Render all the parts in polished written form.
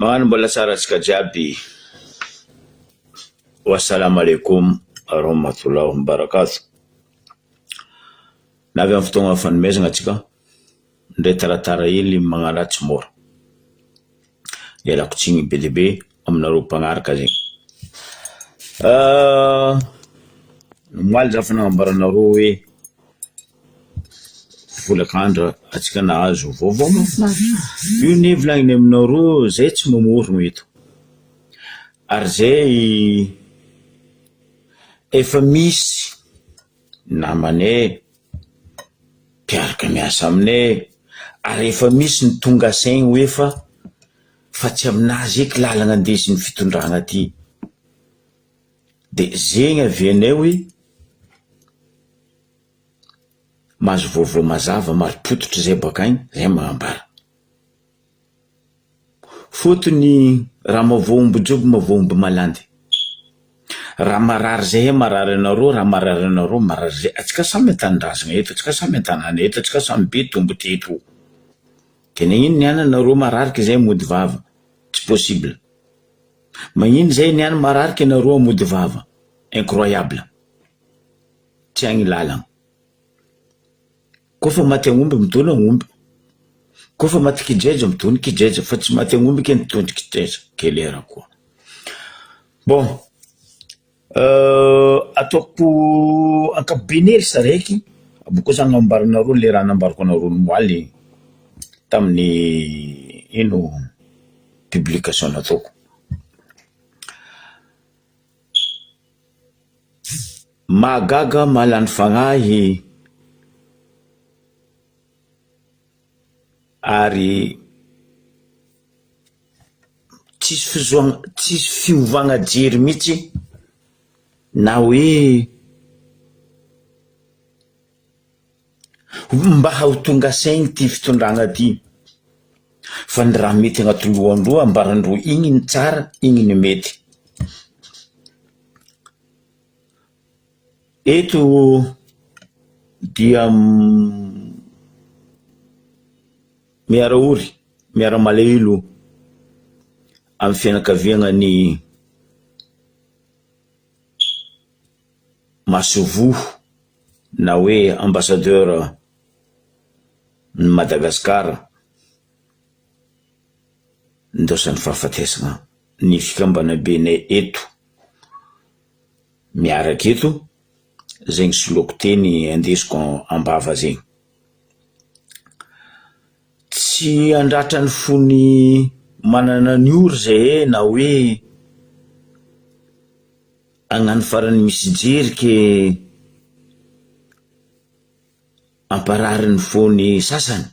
Magnano mbola tsara antsika jiaby. Wassalamu alaikum warahmatullahi wabarakatuh. Navy amin'ny fotoagna fanomezana antsika ndray taratara hely magnaratsy mora. Ialako tsigny be dia be aminareo mpagnaraka zegny. Maly za fa nagnambaranareo hoe folakandra antsika nahazo vaovao mafinaritra. Io ne volagniny aminareo zay tsy mamorogno eto. Ary zay efa misy namanay mpiaraka miasa aminay, ary efa misy ny tonga saigny hoe fa tsy aminazy eky lalagna andesin'ny fitondragna ty. De zegny avianay hoe mahazo vaovao mazava mari-pototry zay bakagny, zay magnambara. Fotony raha mavoomby joby mavoomby malandy. Raha marary zay marary anareo, raha marary anareo marary zay. Atsika samy an-tanindrazana eto, atsika samy an-tanàna eto, atsika samy be tombo teto. Kenegny niana anareo marariky zay mody vava. Tsy possible. Magnino zay niana marariky anareo mody vava. Incroyable. Tsy agny lalagna. Kofa maty agn'omby mitondra agn'omby. Kofa maty kijeja mitondra kijeja, fa tsy maty agn'omby ke mitondra kijeja. Quelle heure koa. Bon. Ataoko ankapobeny saraiky aboko za nambaranareo le raha nambarako anareo moaly tamin'ny ino publication nataoko. Mahagaga mahalany fagnahy ary tsisy fiovagna jery mihitsy na hoe mba ho tonga saigny ty fitondragna ty. Fa ny raha mety agnaty lohandreo ambarandreo igny ny tsara, igny ny mety. Eto dia miara ory, miara malahelo amin'ny fianakaviagna ny Masovo na hoe ambassadeur ny Madagasikara ndosany fahafatesana ny fikambana benay eto miaraka eto. Zegny soloko teny andesiko ambava zegny. Tsy andratra ny fony manana ny ory zay na hoe agnano farany misy jery ke amparary ny fony sasany.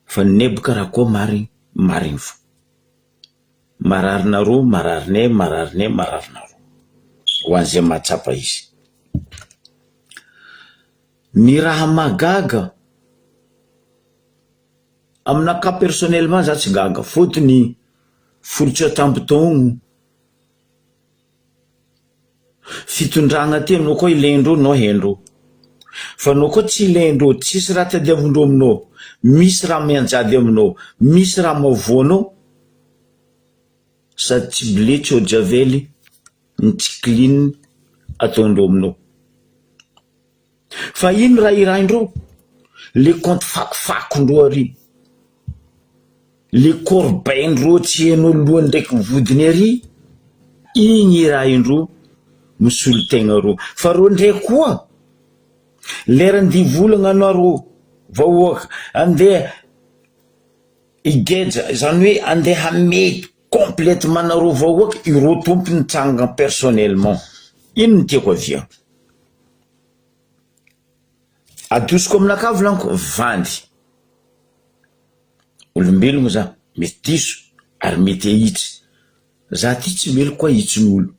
Fa nebuka raha koa mariny fo. Mararinareo, mararinay, mararinareo. Ho an'izay mahatsapa izy. Ny raha magaga aminaka personnellement za tsy gaga, fotony folotry tambotogno fitondragna ty anao koa ilaindreo nao haindreo. Fa anao koa tsy ilaindreo, tsisy raha tadiavindreo aminao, misy raha mianjady aminao, misy raha mavoanao, sady tsy biletsy eau de javel ny tsikliny ataondreo aminao. Fa ino raha iraindreo? Le compte fakofakondreo ary, le corbeindreo tsy hainao lohany ndraiky vodiny ary, igny iraindreo misolo tegna reo. Fa reo ndray koa lera ndivolagna anareo vahoaka andeha igeja, zany hoe andeha mety complètement anareo vahoaka, ireo tompony tsanga personnellement. Ino ny tiako avia? Adosiko aminaka volaniko vandy. Olombelogno za, mety diso ary mety ahitsy. Za ty tsy melo koa ahitsin'olo.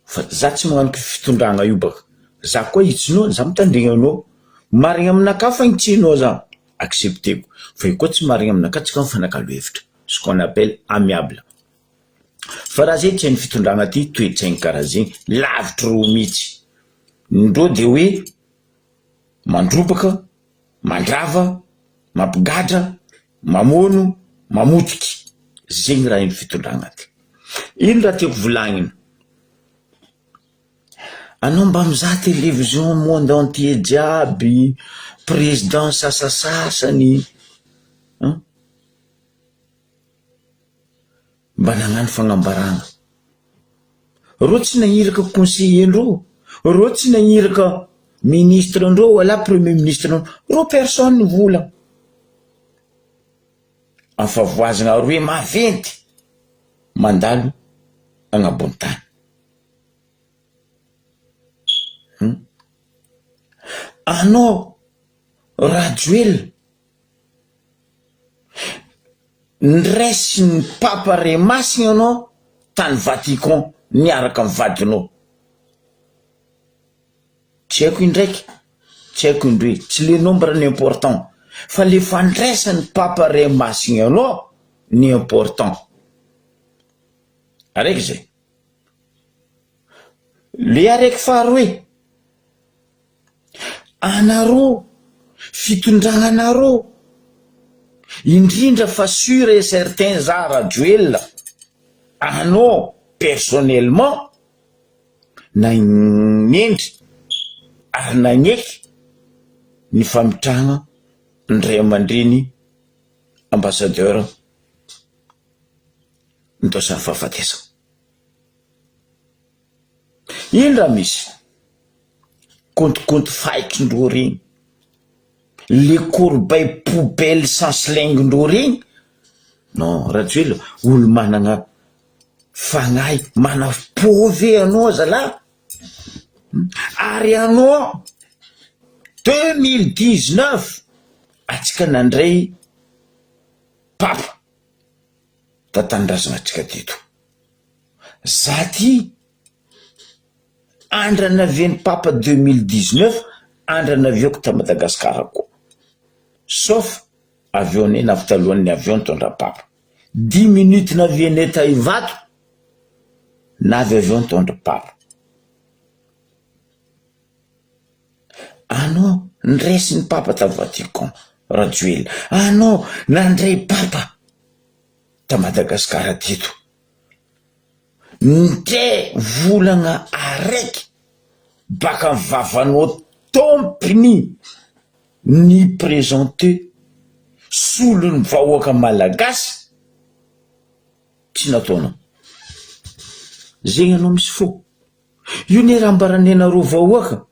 Fa za tsy magnano fitondragna io baka. Za koa hitsinao, za mitandregna anao. Marigna aminaka fa hitsinao za, accepteko. Fa io koa tsy marigna aminaka, tsika mifanakalo hevitra. Ce qu'on appelle amiable. Fa raha zay tsy hain'ny fitondragna ty, toe-tsaigny karaha zegny, lavitry reo mihitsy. Ndreo de hoe mandropaka, mandrava, mampigadra, mamono, mamotiky zegny raha iny fitondragna ty. Ino raha tiako volagnina, anao mba mizaha télévision monde entier jiaby, président sasasasany mba nagnano fagnambaragna. Rô tsy nagniraka conseiller-ndreo, rô tsy nagniraka ministre-ndreo wala premier ministre-ndreo, rô personne nivola. Afavoazana roe maventy mandalo agnabony tany. Anao Rajoel niresi ny papa Ray Masina anao tany Vatican niaraka amin'ny vadinao. Tsy haiko indraiky, tsy haiko indroe, tsy le nombre ny important, fa le fandraisany papa Ray Masina anao ny important. Araiky zay. Le araiky faharoe, anareo fitondragnanareo indrindra fa sûr et certain za Rajoel, anao personnellement nagnendry ary nagneky ny famitragna ny ray aman-dreny ambassadeur nitosany fahafatesana. Ino raha misy compte faikindreo regny, le corbeille poubelle sans slingue-ndreo regny. Non, Rajoel olo managna fagnahy, mana pove anao zala. Ary anao 2019 atsika nandray papa tatandrazana atsika teto. Za ty andra navian'ny papa 2019 andra naviako ta Madagasikara koa, sauf avion navy talohan'ny avion tondra papa. 10 minutes navianay ta Ivato navy avion tondra papa. Anao niresi ny papa ta Vatican, Rajoel. Anao nandray papa ta Madagasikara teto. Ndray volagna araiky baka vavanao tompiny ny présenter solon'ny vahoaka malagasy tsy nataonao. Zegny anao misy fo. Io ne raha mbaranenareo vahoaka,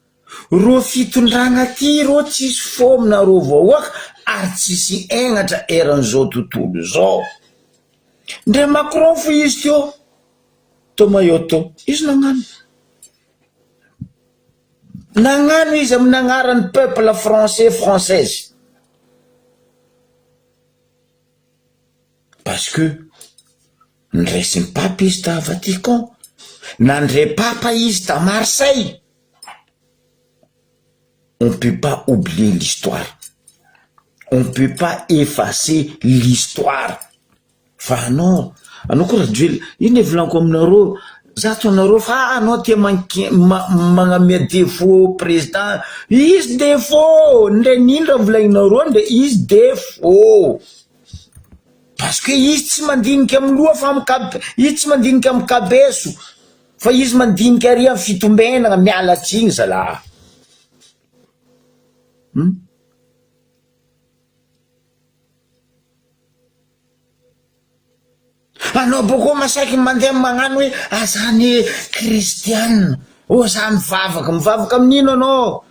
ro fitondragna ty ro tsisy fo aminareo vahoaka ary tsisy egnatra eran'izao tontolo zao. Ndre Macron fo izy teo Tomayoto, izy nagnano izy amin'ny agnaran'ny peuple français française, parce que niresi ny papa izy ta Vatican, nandray papa izy ta Marseille. On ne peut pas oublier l'histoire, on ne peut pas effacer l'histoire. Fa anao koa Rajoel, ino e volaniko aminareo, zato anareo fa anao tia magnamia défaut président. Izy défaut, ndre nindra volagninareo ndre izy défaut, parce que izy tsy mandinika amin'ny loha fa izy tsy mandinika amin'ny kabeso, fa izy mandinika ary amin'ny fitombenana mialatsiny zala. Anao boko masaky mandeha magnano hoe azany kristianina, o za mivavaka amin'ino anao?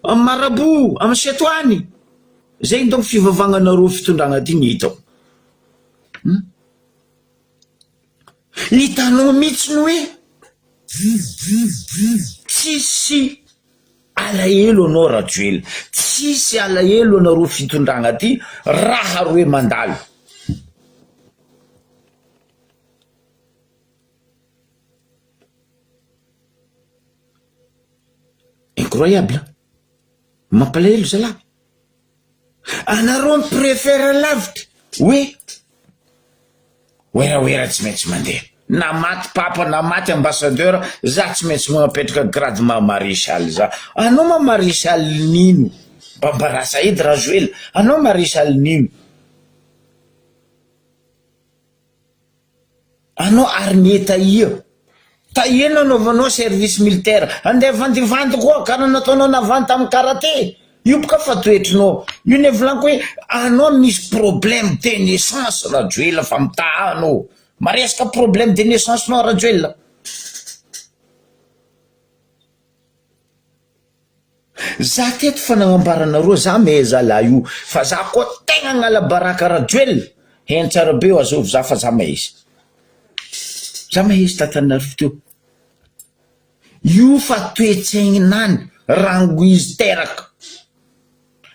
Amin'ny marabout, amin'ny setoany. Zay donc fivavagnanareo fitondragna ty ny hitako. Hitanao mihitsy hoe tsisy alahelo anao Rajoel, tsisy alahelo anareo fitondragna ty raha roe mandalo. Incroyable, mampalahelo zala. Anareo préfère lavitra oera tsy maintsy mandeha, na maty papa na maty ambassadeur, za tsy maintsy magnapetraka grade maréchal za. Anao maréchal nino? Bambarasa edy Rajoel, anao maréchal nino? anao armée taia nanaovanao service militaire andeha vandivandy koa karaha nataonao navandy tamin'ny karaté io boka fa toetrinao io ne volaniko hoe anao misy problème de naissance Rajoelina fa mitahanao maresaka problème de naissance nao Rajoelina. Za teto fa nagnambaranareo za mahay zalahy io fa za koa tegna gn'alabaraka Rajoelina hentsara be o azovy za fa za mahay izy tatanareo teo io fa toetsaignanany rango izy teraka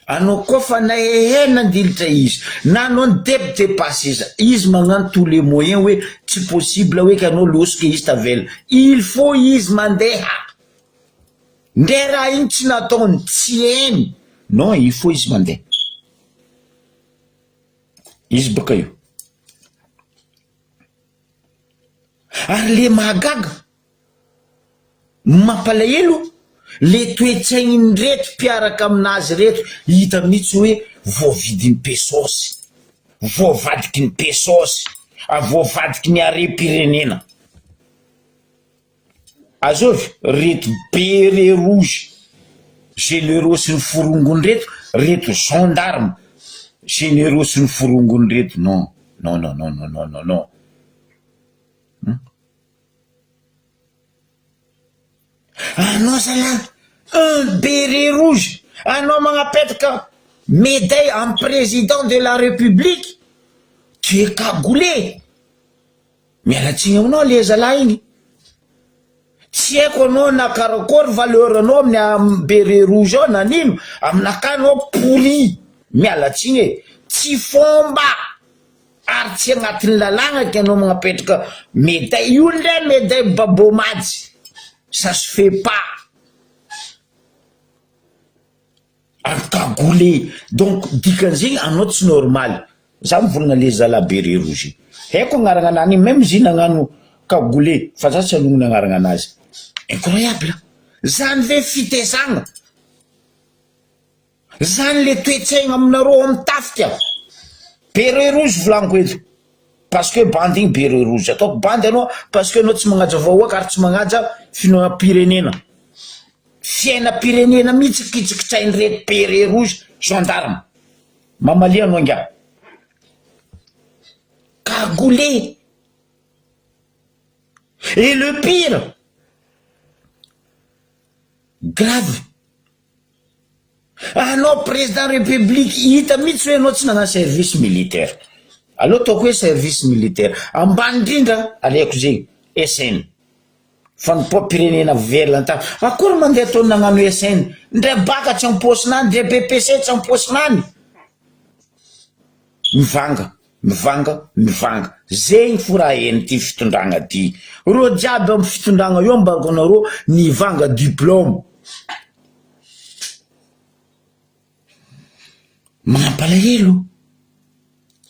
anao koa fa nahehe nandilitra izy na anao nidepasy izy magnano tous les moyens hoe tsy possible hoe ka anao losika izy tavela il faut izy mandeha nde raha iny tsy nataony tsy eny non il faut izy mandeha izy baka io ary le mahagaga mampalahelo le toetsaigniny reto mpiaraka aminazy reto hita mihitsy hoe voavidiny pesosy voavadiky ny pesosy voavadiky ny arem-pirenena azovy reto beret rouge généraux sy ny forongony reto gendarme généraux sy ny forongony reto non anao zala un béret rouge anao magnapetraka médaille en président de la république tu es cagoulé mialatsiny aminao le zalahy igny tsy haiko anao na karakory valeur anao amin'ny béret rouge ao na nino aminaka anao pourri mialatsiny e tsy fomba ary tsy agnatin'ny lalagna ka anao magnapetraka médaille io ndray médaille babomady ça se fait pas cagoulé donc dikan'izegny anao tsy normal za mivolagna le zala béret rouge haiko agnaragna anany même izy nagnano cagoulé fa za tsy anonona agnaragna anazy incroyable zany ve fitezagna zany le toetsaigna aminareo amitafika béret rouge volaniko eto parce que bande igny béret rouge ataoko bande anao parce que anao tsy magnaja vahoaka ary tsy magnaja fiainam-pirenena fiainam-pirenena mihitsy kitsikitsainy reto béret rouge gendarme mamalia anao nga cagoulé et le pire grave anao président république hita mihitsy hoe anao tsy nagnano service militaire aloha ataoko hoe service militaire ambany indrindra aleako zegny SN fanompoam-pirenena velona ta akory mandeha ataony nagnano SN ndray baka tsy amposinany ndray BPC tsy amposinany mivanga zegny fo raha eny ty fitondragna ty ro jiaby amin'ny fitondragna io ambarako anareo nivanga diplôme mampalahelo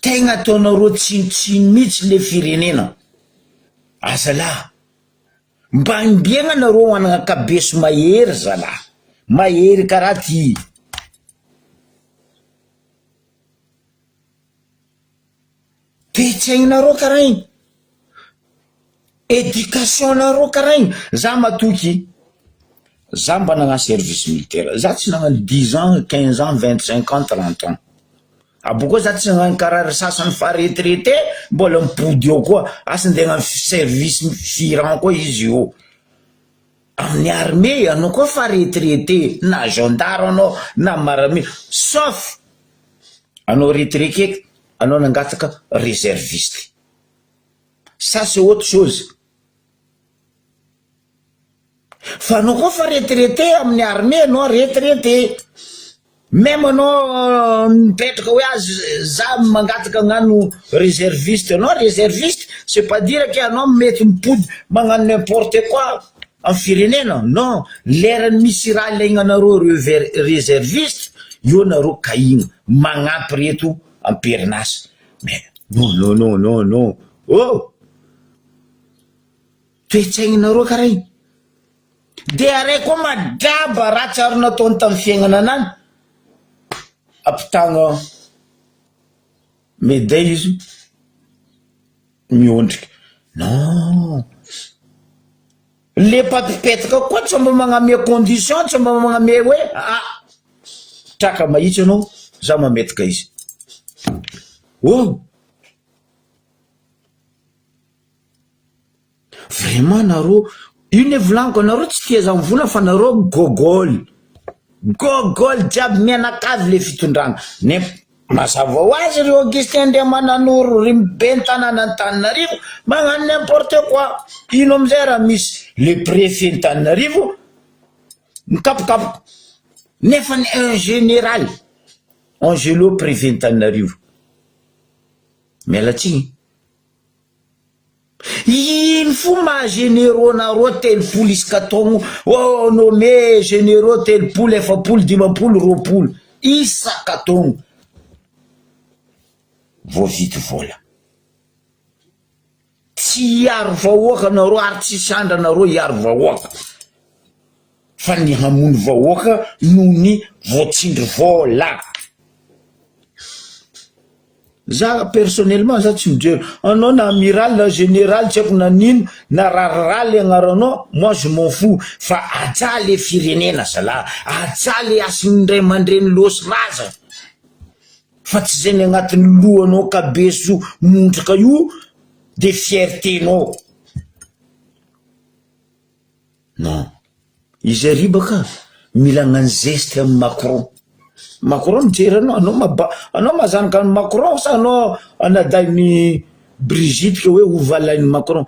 tegna ataonareo tsinotsino mihitsy le firenena azalahy mba imbiagna nareo anagna kabeso mahery zalahy mahery karaha ty toetsaignareo karaha igny éducation nareo karaha igny za matoky za mba nagnano service militaire za tsy nagnano 10 ans 15 ans 25 ans 30 ans abokoa za tsy nagnano karaha sasany fa retraité mbola mipody eo koa asa ndeha nagnano service firan koa izy io amin'ny armée anao koa fa retraité na gendarme anao na maramila sauf anao retraité anao nangataka réserviste ça c'est autre chose fa anao koa fa retraité amin'ny armée anao retraité même anao mipetraka hoe azy za mangataka agnano réserviste anao réserviste c'est pas dire que anao mety mipody magnano n'importe quoi en firenena non lerany misy raha ilainanareo réserviste io nareo kahigna magnampy reto amperinasa mais non oh toetsaigninareo karaha igny de aray koa madraba raha tsy ary nataony tamin'ny fiaignana anany ampitagna médaille izy miondrika non le papipetaka koa tsy mba magname condition tsy mba magname hoe traka mahitsy anao za mametaka izy vraiment nareo io ne volaniko anareo tsy tia za mivola fa nareo gogol jiaby mianakavy le fitondrana ne mazava ho azy reo Augustin Andriamananoro ry mibe tanàna Antananarivo magnano n'importe quoi ino amizay raha misy le préfet Antananarivo mikapokapoka nefa un général Angelo préfet Antananarivo mialatsiny ino fo ma généraux nareo telopolo isaka taogno nommé généraux telopolo efapolo dimapolo roapolo isaka taogno voavity vola tsy hiaro vahoaka nareo ary tsy sandra nareo hiaro vahoaka fa ny hamono vahoaka noho ny voatsindry vola za personnellement za tsy mijery anao na amiral na général tsy haiko na nino na rariraly agnaranao moi je m'en fous fa aja le firenena zala aja le asin'indray mandreny losy raza fa tsy zay ny agnatin'ny lohanao kabeso montraka io de fierténao non izy ary baka mila agnano zeste amin'ny Macron mijery anao mazanika ny Macron sa anao anaday ny Brigitte que hoe hovalainy Macron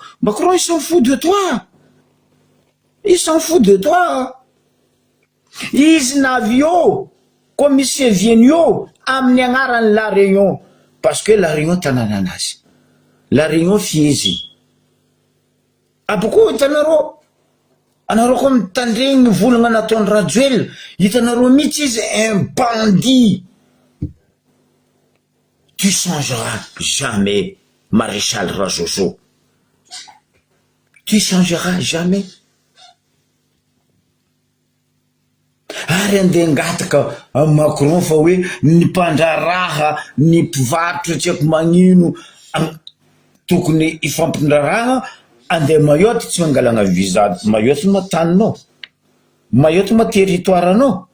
il s'en fout de toi izy navy io commissaire vieny io amin'ny agnarany La Réunion parce que La Réunion tanàna anazy La Réunion fiezy aboko hitanareo anareo koa mitandregny volagna nataony Rajoel hitanareo mihitsy izy un bandit tu changeras jamais maréchal Rajoso tu changeras jamais ary andeha ngataka Macron fa hoe ny mpandraraha ny mpivarotra tsy haiko magnino tokony ifampidrarana andeha Mayotte tsy mangalagna visa Mayotte ma taninao Mayotte ma territoiranao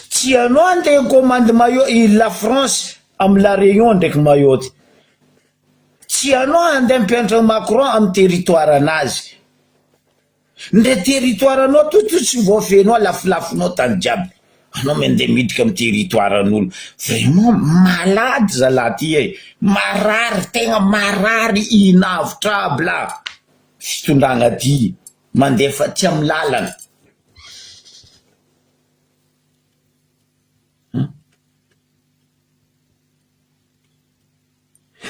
tsy anao andeha commande Mayotte la France amy La Réunion ndraiky Mayotte tsy anao andeha mpianatra Macron amy territoire anazy ndre territoire anao toto tsy voafenao lafilafinao tany jiaby anao mandeha midika amy territoire an'olo vraiment malady zalaty marary tegna marary inavitra aby la fitondragna ty mandefa ty amy lalana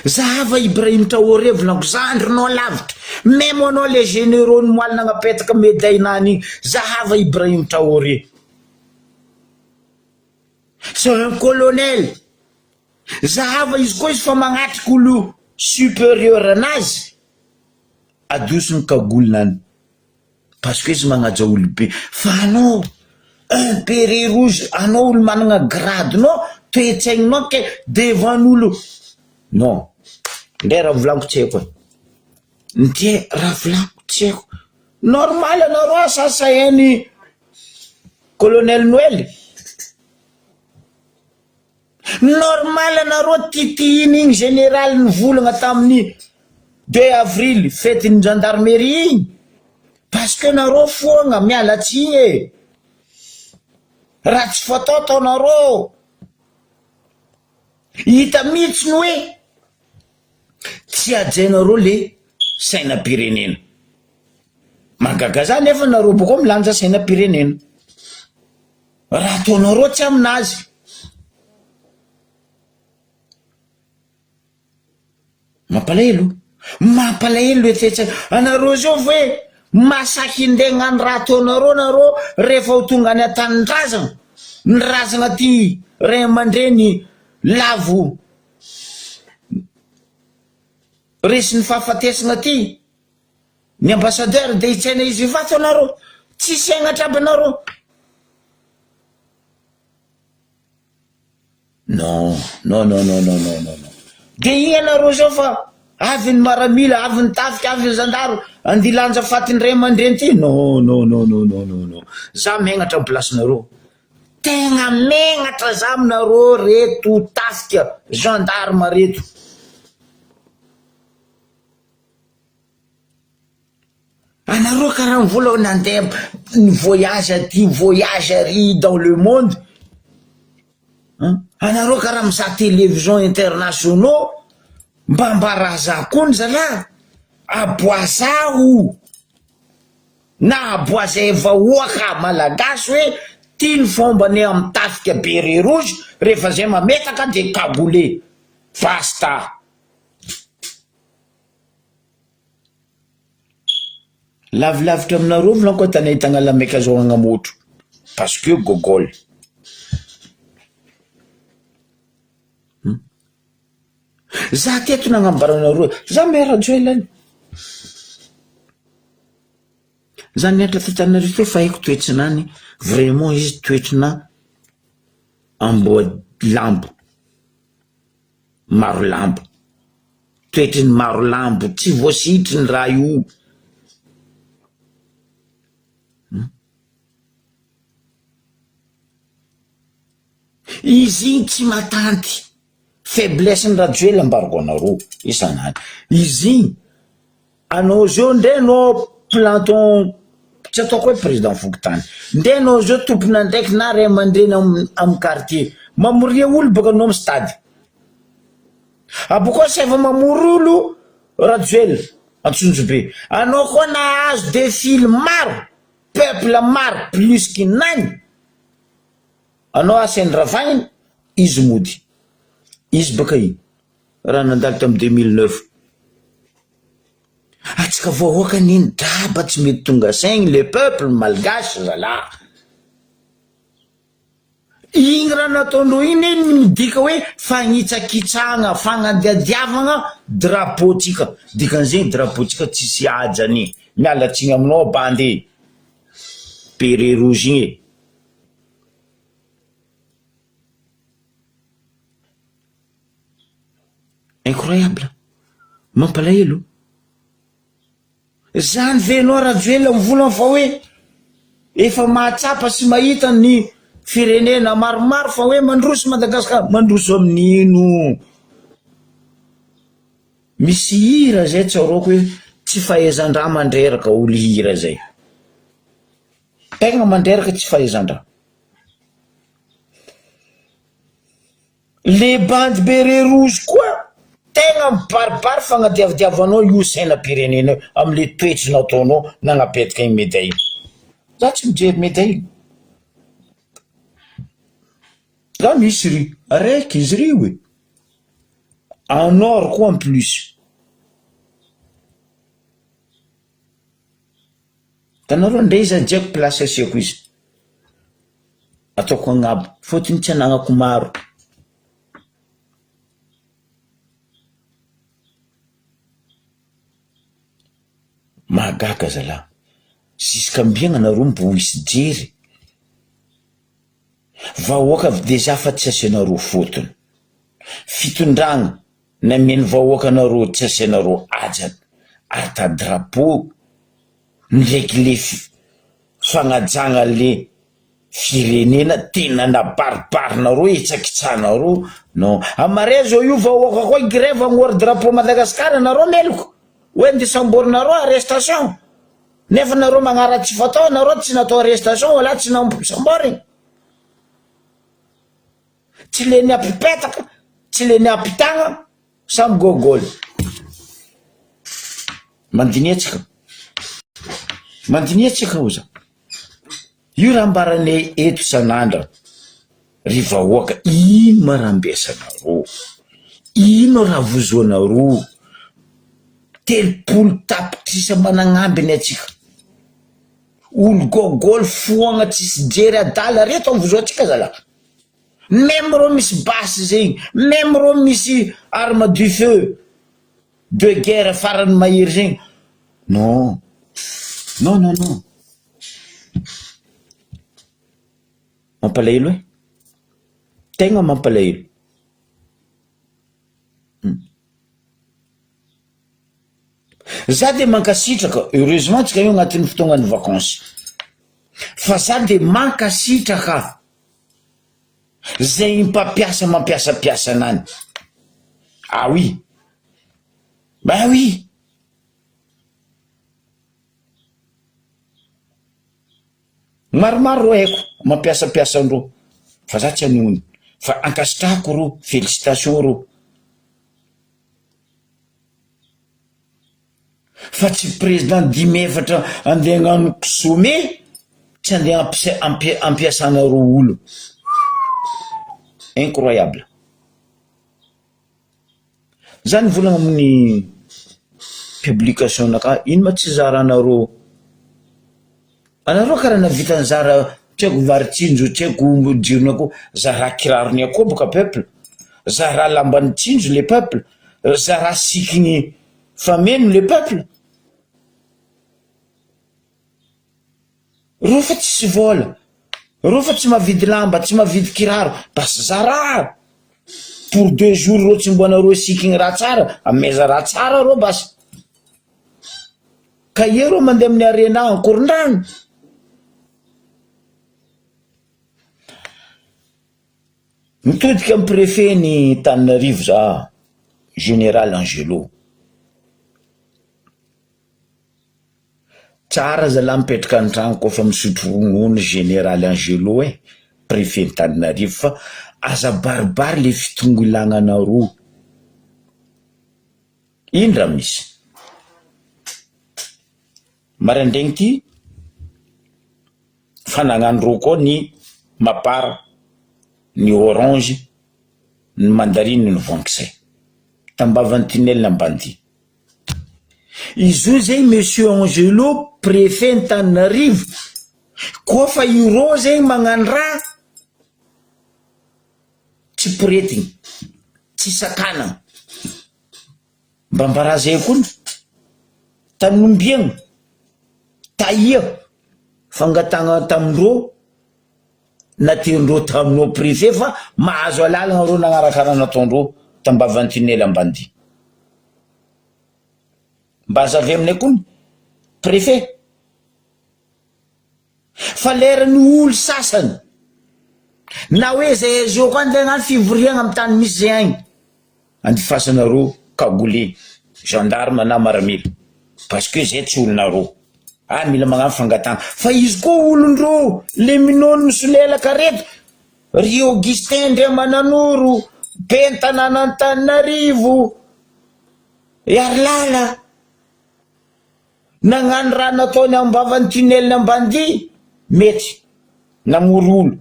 zahava Ibrahim Traoré volaniko zandrinao lavitra même anao les généraux ny moalina agnapetaka médaille-nany zahava Ibrahim Traoré c'est un colonel zahava izy koa izy fa magnatriky olo supérieur anazy adosiny kagolinany parce que izy magnaja olo be fa anao un béret rouge anao olo managna gradinao toetsaigninao ke devant n'olo non ndray raha volaniko tsy haiko ndray raha volaniko tsy haiko normal anareo asasainy colonel Noël normal anareo titihiny igny général ny volagna tamin'ny 2 avril fety ny gendarmerie igny parce que nareo foagna mialatsigny raha tsy fatao ataonareo hita mihitsy ny hoe tsy ajainareo le sainam-pirenena magaga za nefa nareo boko milanja sainam-pirenena raha ataonareo tsy aminazy mampalahelo etsetsa anareo zao hoe masaky indegna ny raha ataonareo nareo rehefa ho tonga any an-tanindrazana ny razana ty ray aman-dreny lavo resy ny fahafatesana ty ny ambassadeur de hitsaina izy vato anareo tsy siagnatra aby anareo non de igny anareo zao fa avy ny maramila, avy ny tafika, avy ny zandaro, andilanja fatiny ray aman-dreny ty. Non, non, non, non, non, non, non. Za megnatra plasinareo. Tegna megnatra za aminareo reto tafika, gendarme reto. Anareo karaha mivola nandeha ny voyage aty, voyage ary dans le monde. Anareo karaha mizaha télévision internationaux. Mba mbaraza kony zalahy, aboazaho na aboazay vahoaka malagasy hoe tia ny fombany amin'ny tafika beret rouge, rehefa zay mametaka de kaboule basta. Lavilavitra aminareo volanko tany ahitana lameka zao agnamotro parce que gogol. Za teto nagnambaranareo, za mera joelany. Za niatra fitanareo fa haiko toetsinany, vraiment izy toetrina amboa lambo, maro lambo, toetriny maro lambo, tsy voasitry ny raha io. Izy tsy matanty, faiblesse ny rajoela ambargo anareo isanany. Izy anao zao ndenao planton, tsy ataoko hoe président Fokontany, ndenao zao tompona ndraiky na ray aman-dreny amin'ny quartier, mamoria olo baka anao amin'ny stady. Abokoa sy efa mamory olo rajoela Antsonjobe, anao koa nahazo défile maro, peuple maro plus qu'inany, anao asainy ravagny, izy mody. Izy baka iny raha nandalo tamy 2009. Atsika voahoaka niny draba tsy mety tonga saigny le peuple malgasy zalahy. Igny raha nataondreo iny midika hoe fagnitsakitsagna, fagnadiadiavagna drapeautsika. Dikan'izay drapeautsika tsisy ajany, mialatsiny aminao bandy beret rouge igny. Incroyable, mampalahelo. Zany venao rajoela mivolagna fa hoe efa mahatsapa sy mahita ny firenena maromaro fa hoe mandroso Madagasikara. Mandroso amin'ino? Misy hira zay tsaroako hoe tsy fahaizan-draha mandreraka olo hira zay. Tegna mandreraka tsy fahaizan-draha. Le bandy beret rouge koa tegna mibaribary fagnadiavidiavanao io sainam-pirenena amle toetry nataonao nagnapetraka iny médaille. Za tsy mijery médaille. Za misy ry araiky izy ry hoe en or koa en plus. Tanareo ndray izy ajeko place asiako izy, ataoko agnabo fotony tsy anagnako maro. Mahagaga zalahy, ziska mbiagna nareo mbo hisy jery vahoaka deja fa tsy asianareo fotony, fitondragna nameny vahoaka nareo tsy asianareo ajany, ata drapeau ndraiky le fagnajagna le firenena tena nabaribarinareo, itsakitsanareo. Non, amare zao io vahoaka koa grève agnory drapeau Madagasikara, nareo meloko hoe ndesamborinareo arrestation, nefa nareo magnara tsy fatao, nareo tsy natao arrestation wala tsy nambosamborigny, tsy le niapipetaka, tsy le niapitagna, samy gogol. Mandiniatsika, mandiniatsika oza. Io raha ambarane eto sanandra, ry vahoaka, ino marambesanareo, ino raha vozoanareo, telopolo tapitrisa managnambiny atsika, olo gogol foagna tsisy jery adala reto avozoatsika zalahy. Même reo misy basy zegny, même reo misy arme du feu de guerre farany mahery zegny. Non, non, non, non. Mampalahelo e, tegna mampalahelo. za de mankasitraka heureusement tsika io agnatin'ny fotoagnany vacances fa za de mankasitraka zay mampiasapiasa anany. Ah oui, bah oui, maromaro ro haiko mampiasapiasa andro fa za tsy anohony fa ankasitrahako ro félicitation ro fa tsy président 10 andeha hagnano sommet tsy andeha ampiasana ro olo. Incroyable. Zany volagna amin'ny publication naka ino ma tsy zaranareo anareo karaha navita nizara tseko varitsinjo tseko jirona ko zara kirarony ako boka peuple zara lambany tsinjo le peuple zara sikiny fameno le peuple ro fa tsy vola ro fa tsy mavidy lamba tsy mavidy kiraro bas zara pour 2 jours ro tsy mboanareo sikiny raha tsara ameza raha tsara ro bas ka ero mandeha amin'ny arena ankorondrano. Mitodika amin'ny préfet ny Tananarivo za général Angelo tsara zala mipetraka antragno kofa misotro ronono général Angelo préfet ny Tananarivo fa aza baribary le fitongo ilagnanareo ino raha misy maraindraigny ty fanagnandreo koa ny mapara ny orange ny mandarine ny vanksay tambavany tinel na bandi izy io zay monsieur Angelo préfet ny Tananarivo kofa iro zay magnano raha tsy poretigny tsy sakana mbambara zay koa tanombiagna taia fangatagna tamindreo natendreo taminao préfet fa mahazo alalagna ro nagnarakarana nataondreo tambavany tinel ambandi mba azavy aminay koa préfet fa lerany olo sasany na hoe zay zio koa andeha hagnano fivoriagna amin'ny tany misy zay agny andifasanareo cagoulé gendarme na maramila parce que zay tsy olonareo mila magnano fangatana fa izy koa olondreo le minonony solelaka reto ry Augustin Andriamananoro ben'ny tanàna Antananarivo Yarlala nagnano raha nataony ambavany tunnel ambandi mety namory olo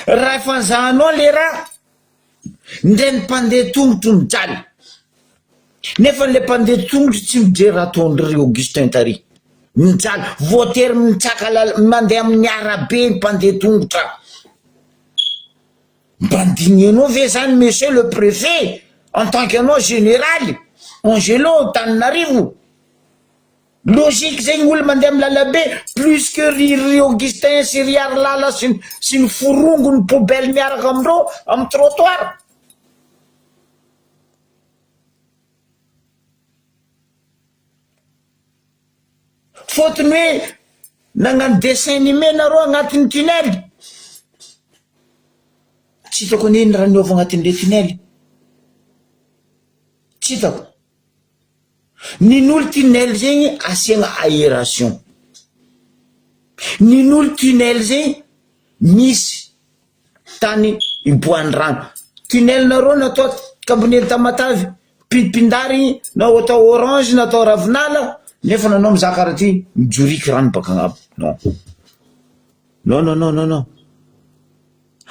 raha fanzahanao le raha ndray ny mpandeha tongotro mijaly nefa le mpandeha tongotro tsy mijery raha ataondry Augustin tary mijaly voatery mitsaka mandeha amin'ny arabe ny mpandeha tongotra mbandigninao ve zany monsieur le préfet en tant qu'anao général Angelo Tananarivo logique zegny olo mandeha amin'ny lalabe plus que ry Augustin sy ry Yarlala sy ny forongo ny poubelle miaraka amindreo amin'ny trottoir fotony hoe nagnano dessin animé nareo agnatin'ny tunnel tsy hitako neny raha niova agnatin'le tunnel tsy hitako nin'olo tunnel zegny asiagna aération nin'olo tunnel zegny misy tany iboahany rano tunnel nareo natao kabonely Tamatavy pindary na atao orange na atao ravinala nefa nanao mizaha karaha ty mijoriky rano baka agnabo non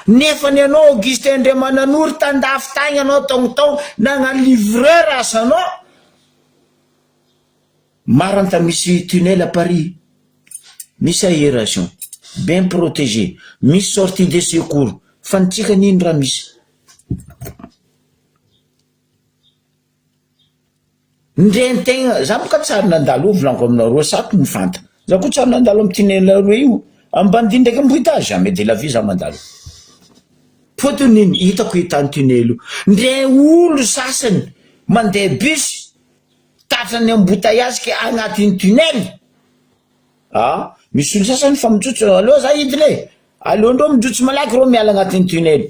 nefa ny anao Augustin Andriamananoro tandafy tagny anao taogno nagnano livreur asanao maranta misy tunnel à Paris misy aération bien protégé misy sortie de secours fanitsika nino raha misy ndrentegna za boka tsary nandalo volaniko aminareo saky mifanta za koa tsary nandalo amin'ny tunnel nareo io ambandi ndraiky mbohita jamais de la vie za mandalo fotony iny hitako hitany tunnel io ndre olo sasany mandeha bus tatrany embouteillage ke agnatin'ny tunnel. Misy olo sasany fa mijotso aloha za hidiny aleondreo mijotso malaky reo miala agnatin'ny tunnel.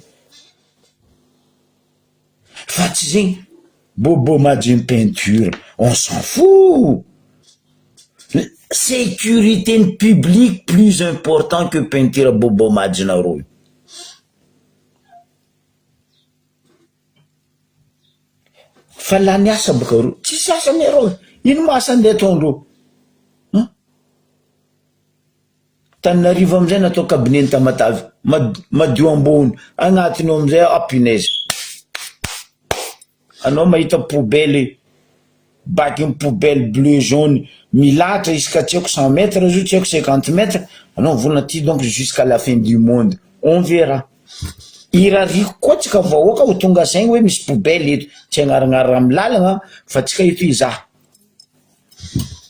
Fa tsy zegny bobo majiny peinture, on s'en fout. Sécurité publique plus important que peinture bobo majinareo. Fa lany asa baka ro tsisy asa nero ino masa ndeha ataondreo. Tananarivo amizay natao kabineny Tamatavy madio ambony agnatiny amizay punaise. Anao mahita poubelle bac une poubelle bleu jaune milatra jusqu'à 100 mètres ou 50 mètres. Anao volana ty donc jusqu'à la fin du monde. On verra. Irariko koa tsika vahoaka ho tonga saigny hoe misy poubelle eto tsy agnaragnara amy lalagna fa tsika eto izaha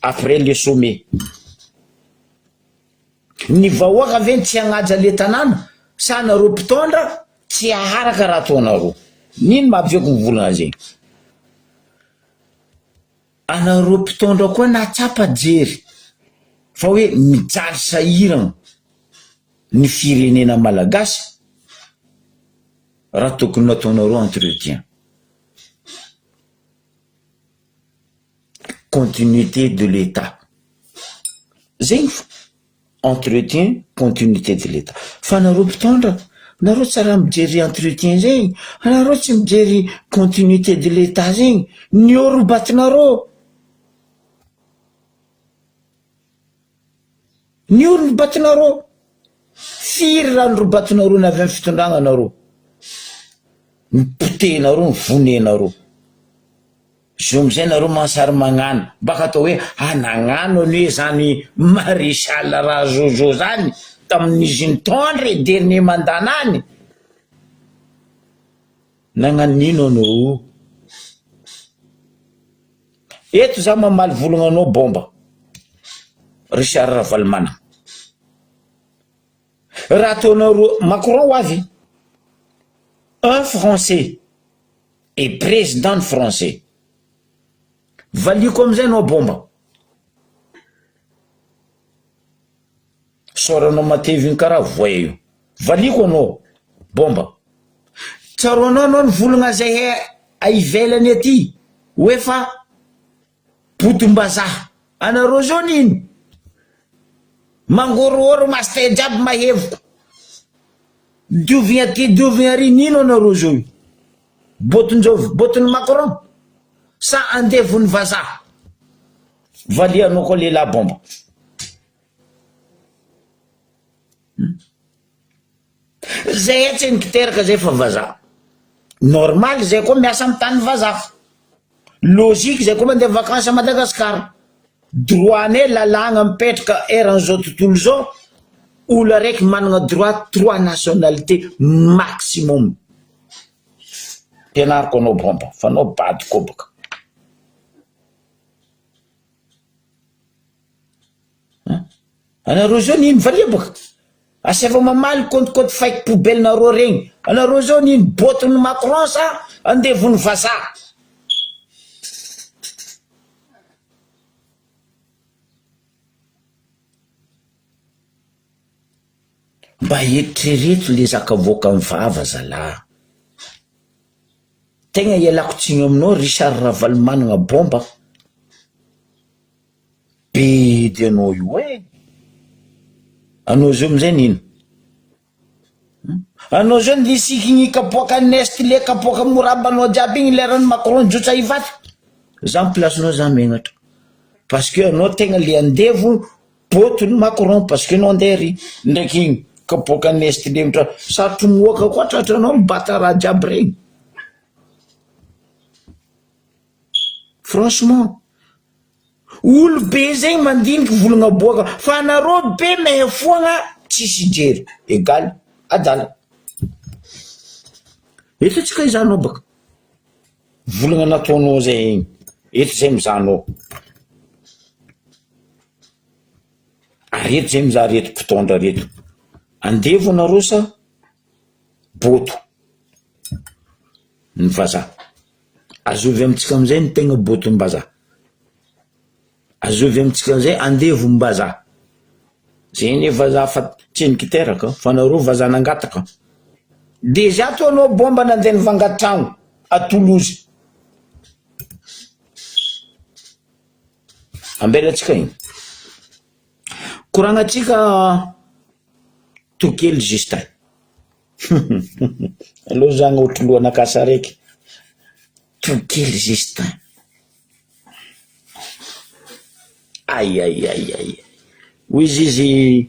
après le sommet. Ny vahoaka ve tsy agnaja le tanàna sa nareo mpitondra tsy aharaka raha ataonareo. Nino mahaviako mivolagna zegny. Anareo mpitondra koa natsapa jery fa hoe mijaly sahiragna ny firenena malagasy raha tokony nataonareo entretien. Continuité de l'État. Zegny entretien, continuité de l'État. Fa nareo mpitondra nareo tsara mijery entretien zegny, anareo tsy mijery continuité de l'État zegny. Ny oro batinareo. Ny oro ny batinareo. Firy raha ny robatinareo ny avy amin'ny fitondragna nareo. Ny potenareo, ny vonenareo. Zo amizay nareo mansary magnano baka atao hoe nagnano any hoe zany maréchal raha zozo zany tamin'izy nitondre dernier mandana any. Nagnano nino anao? Eto za mamaly volagna anao bomba Richard Ravalomanana. Raha ataonareo Macron avy un français et président français. Valiko amizay anao bomba. Soranao mateviny karaha voya io. Valiko anao bomba. Tsaronao anao ny volagna zay ivelany aty hoe fa potim-bazaha. Anareo zao nino? Mangorohoro masitay jiaby mahevoko. Diovigna aty diovigna ary nino anareo zao? Botin Macron sa andevony vazaha. Valianao koa lehilahy bomba. Zay etsy nikiteraka zay fa vazaha. Normal zay koa miasa amy tany vazaha. Logique zay koa mandeha vacances à Madagascar. Droit ne lalagna mipetraka eran'izao tontolo zao. Olo araiky managna droit 3 nationalités maximum. Pianariko anao bomba fa anao bady koa baka. Anareo zao nino valia baka. Aseva mamaly kontikôty faiky poubelle nareo regny. Anareo zao nino botiny Macron sa andevony vazaha. Mba eritrereto le zaka voaka amin'ny vava zalahy. Tegna ialako tsiny aminao Richard Ravalomanana bomba. Be de anao io anao zao amizay nino? Anao zao nilisiky igny kapoaka nest le kapoaka morabanao jiaby igny leran'ny Macron jotsa ivaty. Za placenao za megnatra. Parce que anao tegna le andevo botiny Macron parce que anao andeha ry ndraiky igny kapoaka nest le mitra sarotry moaka koa tratranao mibata raha jiaby regny. Franchement olo be zegny mandiniky volagna boaka fa anareo be mehe foagna tsisy jery égal adala. Eto tsika izanao baka volagna nataonao zay igny eto zay mizanao. Areto zay mizaha reto mpitondra reto. Andevo anareo sa boto ny vazaha. Azovy amitsika amizay ny tegna boton'ny vazaha. azovy amitsika zay andevombazaha zeny vazaha fa tsenykiteraka fanaro vazaha nangataka deja to anao bomba nandeha nivangatragno à Toulouse ambelatsika igny koragnatsika Tokely Justin aloha zagny ohatry lohanakasa raiky Tokely Justin ay hoy izy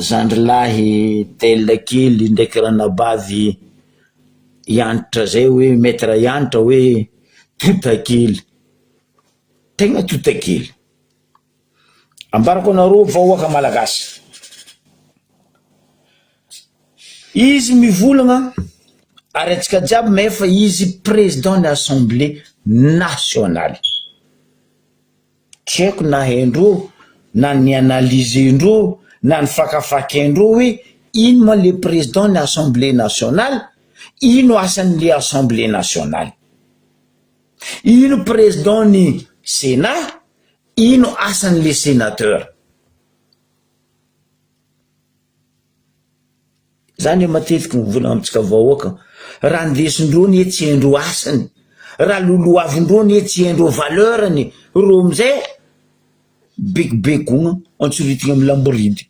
zandrilahy Tela kely ndraiky ranabavy hianatra zay hoe maître hianatra hoe Totakely tegna Totakely ambarako anareo vahoaka malagasy izy mivolagna ary antsika jiaby maefa izy président de l'Assemblée nationale tsy haiko na haindreo na ny analysendreo na ny fakafakendreo hoe ino ma le président de l'Assemblée nationale ino asan'le Assemblée nationale ino président ny Sénat ino asan'le sénateur zany matetiky mivolagna amitsika vahoaka raha ndesindreo ny etsendreo asany raha loloavindreo ny etsendreo valeurny ro amizay bekibekogna antsoritigna amy lamboridy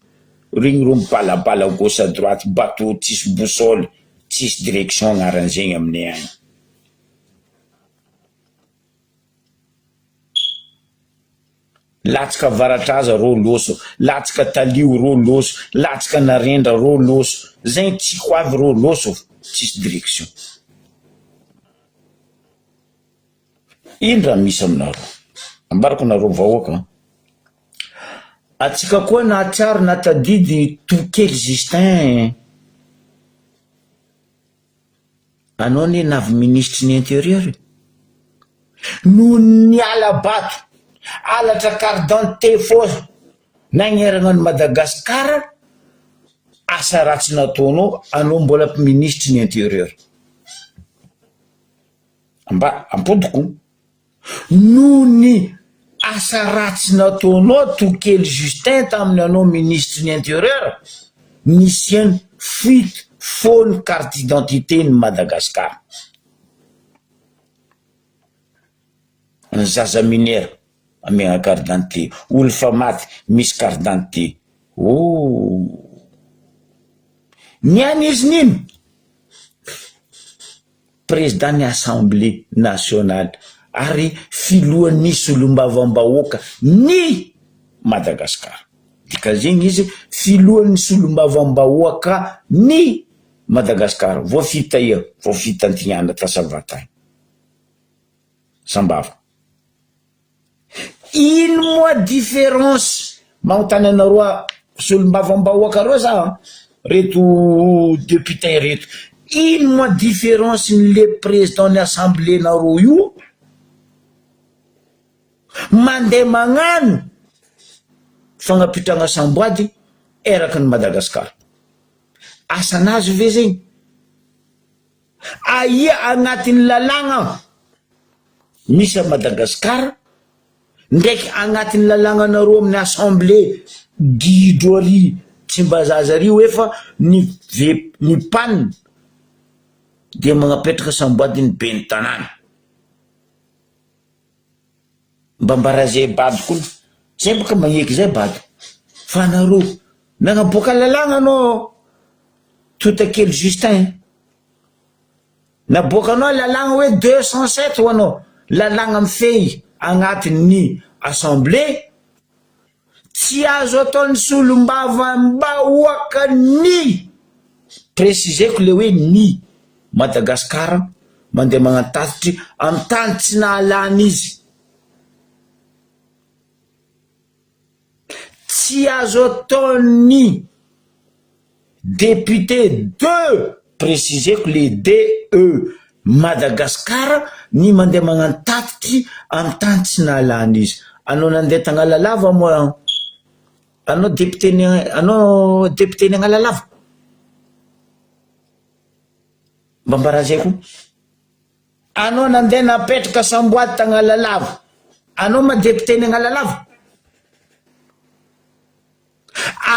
regny ro mibalabala gauche à droite bateau tsisy boussole tsisy direction agnaran'zegny aminay agny latsaka avaratraza ro loso latsaka talio ro loso latsaka narendra ro loso zay tsy hoavy ro loso tsisy direction ino raha misy aminareo ambarako nareo vahoaka atsika koa nahatsiaro natadidy Tokely Justin anao ne navy ministre ny intérieur no ny alabato alatra carte d'identité fô nagnerana ny Madagasikara asa ratsy nataonao anao mbola ministre ny intérieur amba ampodiko no ny asa ratsy nataonao Tokely Justin tamin'ny anao ministre ny intérieur nisiany fuite faux carte d'identité ny Madagasikara ny zaza minera amiagna carte d'identité olo fa maty misy carte d'identité niany izy nino président ny Assemblée nationale ary filohan'ny solombavambahoaka ny Madagasikara dikazegny izy filohan'ny solombavambahoaka ny Madagasikara voafita ia voafita antignana tasavatagny sambava ino moa différence magnontany anareo solombavambahoaka reo za reto député reto ino moa différence le président ny assemblée nareo io mandeha magnano fagnapitragna samboady eraky ny Madagasikara asanazy ve zegny aia agnatin'ny lalagna misy a Madagasikara ndraiky agnatin'ny lalagna nareo amin'ny assemblée guidro ary tsy mba zazario efa ny panne de magnapetraka samboady ny be ny tanàna mba mbarazay bady koa zay baka magneky zay bady fa nareo nagnaboaka lalagna anao Totakely Justin naboakanao lalagna hoe 207 ho anao lalagna mifehy agnatin'ny assemblée tsy azo ataon'ny solombavambahoaka ny préciseko le hoe ny Madagasikara mandeha magnatatitry amy tany tsy nahalany izy tsy azo ataon'ny député de préciseko le DE Madagasikara ny mandeha magnatatitry amy tany tsy nahalany izy anao nandeha tagnalalava moa anao député ny Agnalalava mba mbarazay koa anao nandeha napetraka samboady tagnalalava anao madepute ny Agnalalava.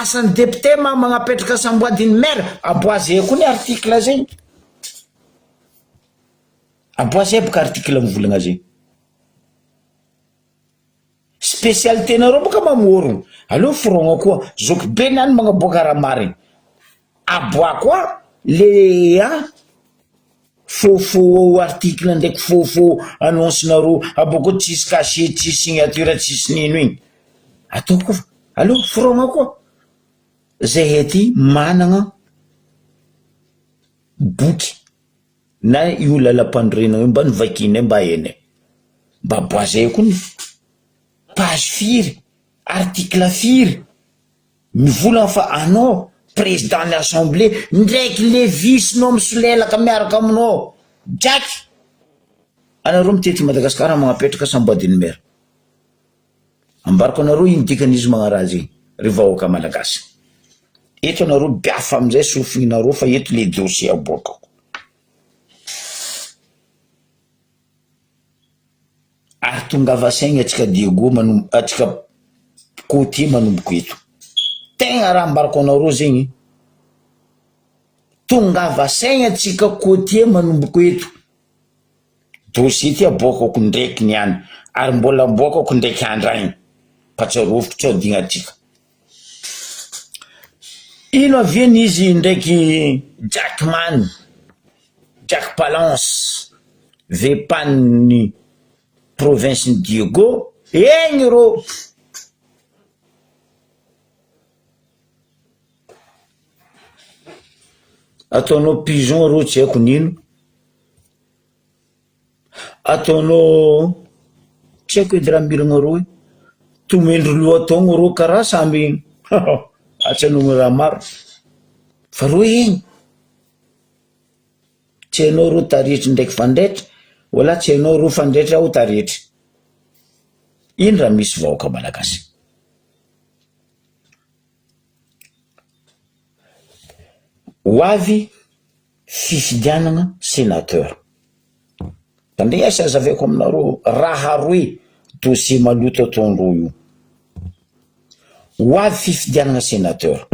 Asan'ny député magnapetraka samboadiny maire, aboazy koa ny article zay. Aboazy boka article mivolagna zay. Spécialité nareo boka mamorogno. Allo frogna koa, zoko be nany magnaboaka raha marina. Aboa koa le faux article ndraiky faux annonce nareo, aboko tsisy cachet, tsisy signature, tsisy nino igny. Ataoko fa. Allo frogna koa. Zay hety managna boky na io lalam-pandrenagna mba nivakiny mba ene mba boazay koa ny page firy article firy mivolagna fa anao président de l'assemblée ndraiky le vice-nao misolelaka miaraka aminao draky anareo mitety Madagasikara magnapetraka samboadiny maire. Ambarako anareo ino dikan'izy magnaraha zay ry vahoaka malagasy. Eto anareo biafa amizay sofinareo fa eto le dossier aboaka. Ary tongava saigny atsika Diego atsika côté manomboko eto. Tegna raha ambarako anareo zegny. Tongava saigny atsika côté manomboko eto. Dossier ty aboakako ndraiky niany. Ary mbola aboakako ndraiky andraigny. Patsaroviko tsy adigna atsika. Ino aveny izy ndraiky Jack Palance vepan'ny province ny Diego egny ro ataonao pigeon ro tsy haiko nino, ataonao tsy haiko edy raha miragna ro tomendro loha taogno ro karaha samby atsanogno raha maro fa ro egny tsy hainao ro taretry ndraiky fandraitra wala tsy hainao ro fandraitra ho taretry. Ino raha misy vahoaka malagasy. Hoavy fifidianana sénateur. Tandriasa azaveko aminareo raha roe dossier maloto ataondreo io. Hoavy fifidianana sénateur.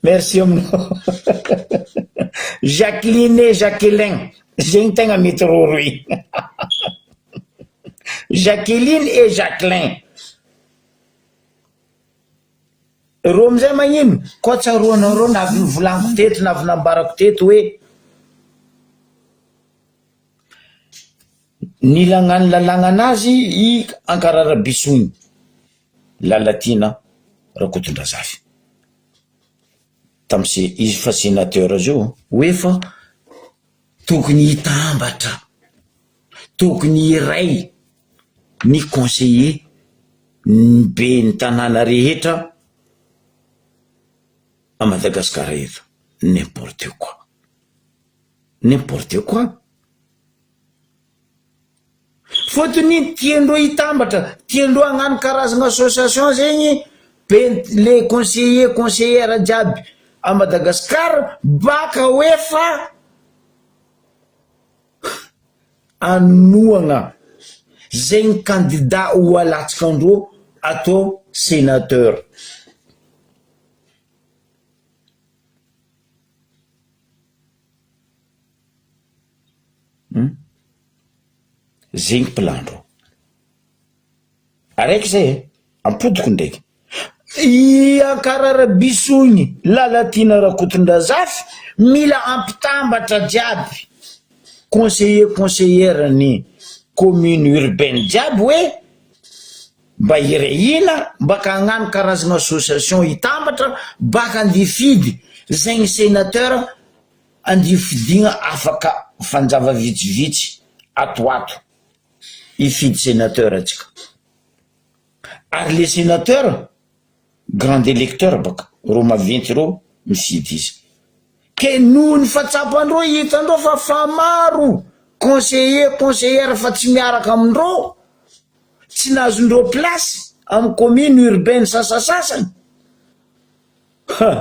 Merci aminao. Jacqueline et Jacqueline. Zegny tegna mety roy. Jacqueline et Jacqueline. Ro amizay magnino koa tsaroanareo navy nivolaniko teto navy nambarako teto hoe nilagnany lalàgnanazy I Ankarara Bisogny Lalatina Rakotondrazafy tamse izy fa sénateur zio hoe fa tokony hitambatra tokony iray ny conseiller be ny tanàna rehetra à Madagascar eto. N'importe quoi. N'importe quoi. Fotony tiandro hitambatra, tiandro hagnano karazana association zegny le conseillère jiaby à Madagascar baka hoe fa anoagna zegny candidat ho alatsakandro atao sénateur. Zegny plandro araiky zay ampodiko ndraiky I Ankarara Bisogny Lalatina Rakotondrazafy mila ampitambatra jiaby conseillère ny commune urbaine jiaby hoe mba irehina mbaka hagnano karazana association hitambatra baka andifidy zegny sénateur andifidigna afaka fanjava vitsivitsy atoato ifidy sénateur atsika. Ary le sénateur grand électeur baka ro maventy ro mifidy izy ke noho ny fahatsapandreo hitandreo fa maro conseillère fa tsy miaraka amindreo tsy nazondreo place amin'ny commune urbaine sasasasany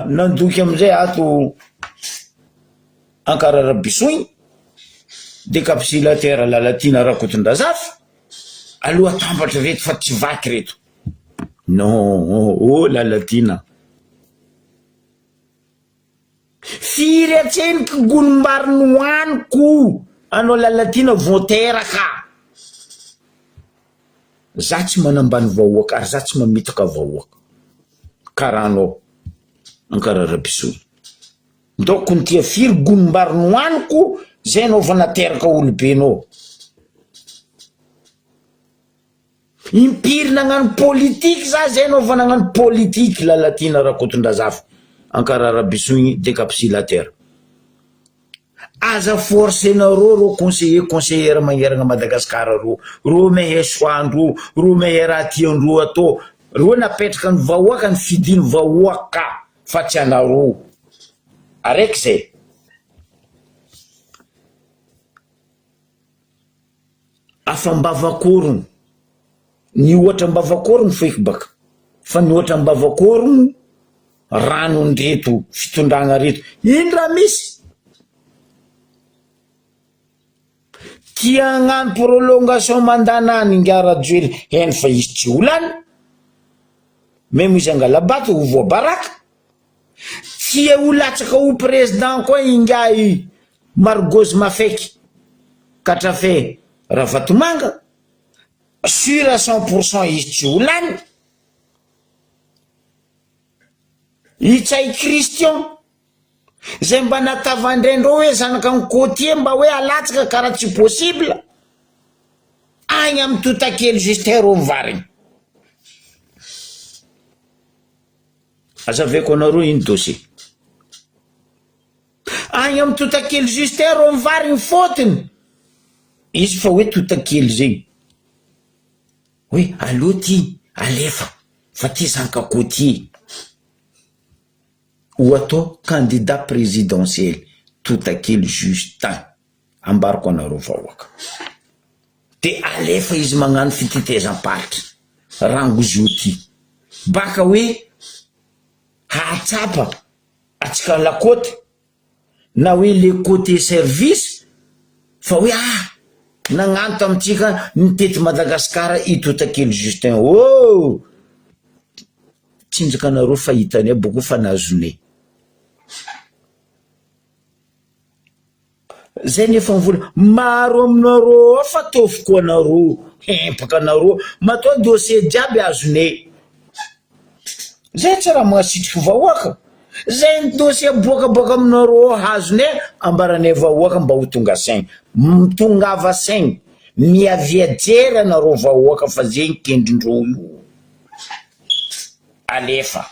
nandoky amizay ato Ankara Rabisoigny, décapsulatera Lalatina Rakotondrazafy, aloha tambatra reto fa tsy vaky reto. Non, Lalatina. Firy atseniky gonombariny hoaniko, anao Lalatina voateraka. Za tsy manambany vahoaka, ary za tsy mamitaka vahoaka. Karaha anao, Ankara Rabisoigny. Ndoko ny tia firy gonombariny hoaniko, zay anao vao nateraka olobenao. Impiry nagnano politique za, zay anao vao nagnano politique Lalatina Rakotondrazafy. Ankara Rabisoigny décapsulatera. Aza forcenareo ro conseillera magneragna Madagasikara ro mehe soandro, ro mehe raha tiandro atao, ro napetraka ny vahoaka, ny fidiny vahoaka fa tsy anareo. Araiky zay. Afambavakorony, ny ohatra mbavakorony feky baka, fa ny ohatra mbavakorony ranon reto, fitondragna reto, ino raha misy? Tia hagnano prolongation mandanany ngarajoely, heny fa izy tsy olany, memo izy angalabato ho voabaraka. Tia ho latsaka ho président koa ingay Margozy Mafeky, Katrafe Ravatomanga, sûr à 100% izy tsy olany. Itsay Christian, zay mba natavandrendreo hoe zanaka ny Côtier mba hoe alatsaka karaha tsy possible, agny amy totakely juste ro mivarigny. Azaveko anareo iny dossier. Agny amy totakely juste ro mivarigny fotony, izy fa hoe totakely zay. Hoe aloha ty alefa, fa ty zanaka Côtier. Ou atao candidat présidentiel totakely Justin, ambariko anareo vahoaka. De alefa izy magnano fititezam-paritra rango zoti, baka hoe hatsapa atsika lakoty na hoe le côté service, fa hoe nagnano tamitsika nitety Madagasikara i totakely Justin. Oh, tsinjaka anareo fahitany boko fa nazone. Zay nefa mivola maro aminareo fa tofoko anareo, empaka anareo, matoa dossier jiaby azone. Zay tsy raha mahasitriky vahoaka. Zay ny dossier boaka aminareo azone, ambarane vahoaka mba ho tonga saigny. Mitongava saigny, miavia jery anareo vahoaka fa zay kendrindreo io. Alefa.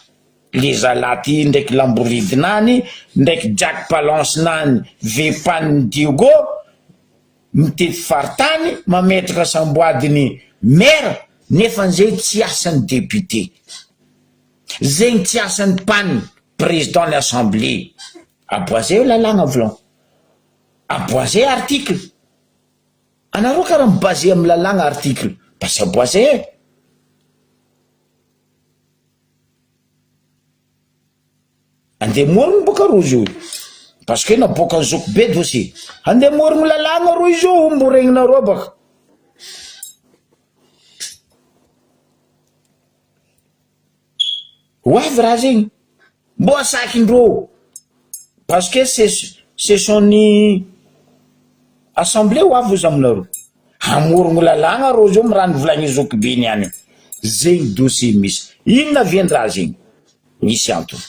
Le zalaty ndraiky lamboridinany, ndraiky Jack Palance nany, Vepany Diogo, mitety faritany, mametraka samboadiny maire, nefa zay tsy asan'ny député. Zay tsy asan'ny pan, président de l'Assemblée. Aboisé lalagna volan. Aboisé article. Anareo karaha mibasé amy lalagna article. Parce aboisé. Andemorigny boka rozy io, parce que naboaka zoko be dossier. Andemorigny lalagna ro izy io, mboregninareo baka. Hoavy raha zegny, mbo asakindreo, parce que c'est son assemblée hoavy izy aminareo. Amorigny lalagna ro izy io mirano volagny zoko be niany. Zegny dossier misy. Inona viendraha zegny? Misy antony.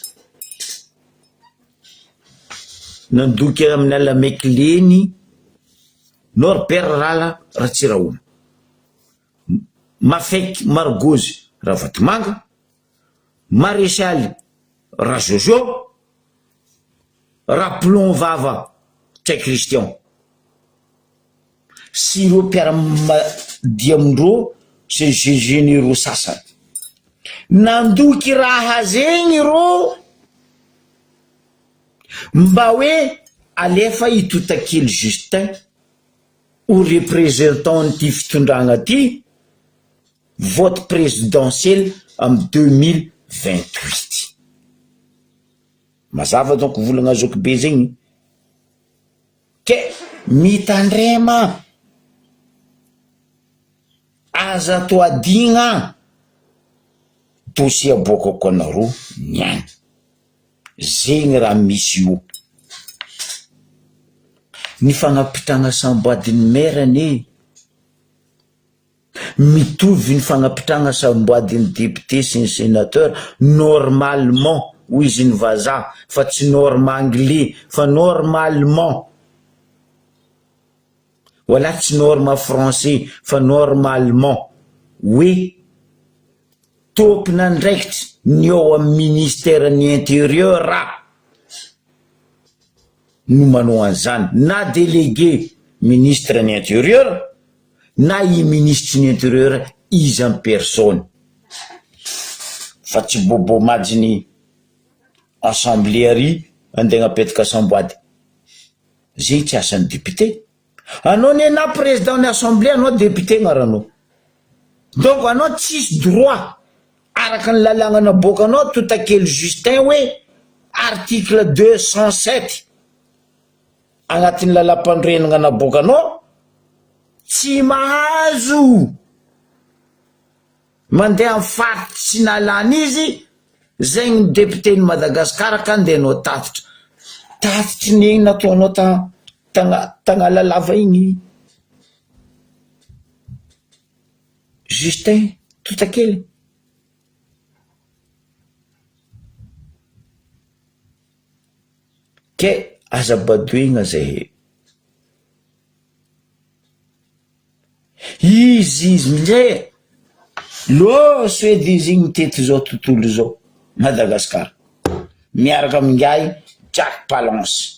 Nandoky amin'ny alameky leny Norbert Rala Ratsirahona, Mafeky Margozy Ravatomanga, Maréchal Rajojo, Raplon Vava Tsay Christian, sy ireo mpiara-dia amindreo sy généraux sasany. Nandoky raha zegny ro mba hoe alefa i totakely Justin ho représentant ty fitondragna ty vote présidentiel amy 2028. Mazava donc volagna zoky be zegny. ke mitandrema aza toadigna tosy aboakako anareo niany zegny raha misy io ny fagnapitragna samboadiny merany mitovy ny fagnapitragna samboadiny député sy ny sénateur normalement hoy izy ny vazaha fa tsy norme anglais fa normalement wala tsy norme français fa normalement hoe topina ndraikitra ny ao amin'ny ministère ny intérieur no manao an'izany na délégué ministre ny intérieur na i ministre ny intérieur izy en personne fa tsy bobo majiny assemblée ary andegna apetaka samboady zay tsy asan'ny député anao na président ny assemblée anao député gnaranao donc anao tsisy droit araka ny lalàgnana bokanao totakely Justin hoe article 207 agnatin'ny lalam-pandrenana nabokanao tsy mahazo mandeha amin'ny faritra sy nalàna izy zay ny député ny Madagasikara ka andehanao tatitry ny nataonao tagnalalava igny Justin totakely ke azabadoigna zay izy minjay loso edy izy igny mitety zao tontolo zao Madagasikara miaraka amingay Jack Palance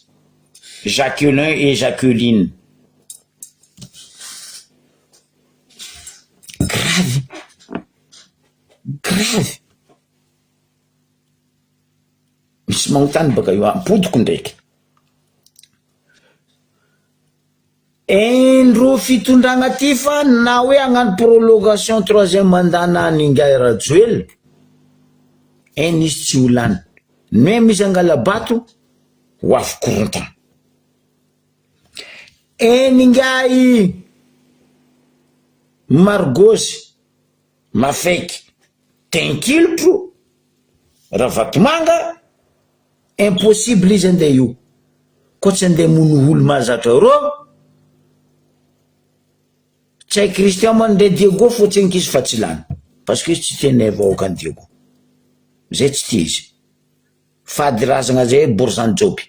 Jacqueline et Jacqueline grave misy magnontany baka io ampodiko ndraiky endro fitondragna ty fa na hoe hagnano prolongation 3e mandat Ingay Rajoelina izy tsy ho lany même izy angala-bato ho avy korontana Ingay Margosy mafaiky tenkilotro raha vatomanga impossible izy andeha io ko tsy andeha mono olo mahazatra rô tsy hay Christian mandeha Diego fotsiny kizy fa tsy lany parce que izy tsy teneva aoka ny Diego zay tsy tia izy fady razagna zay Borzan Joby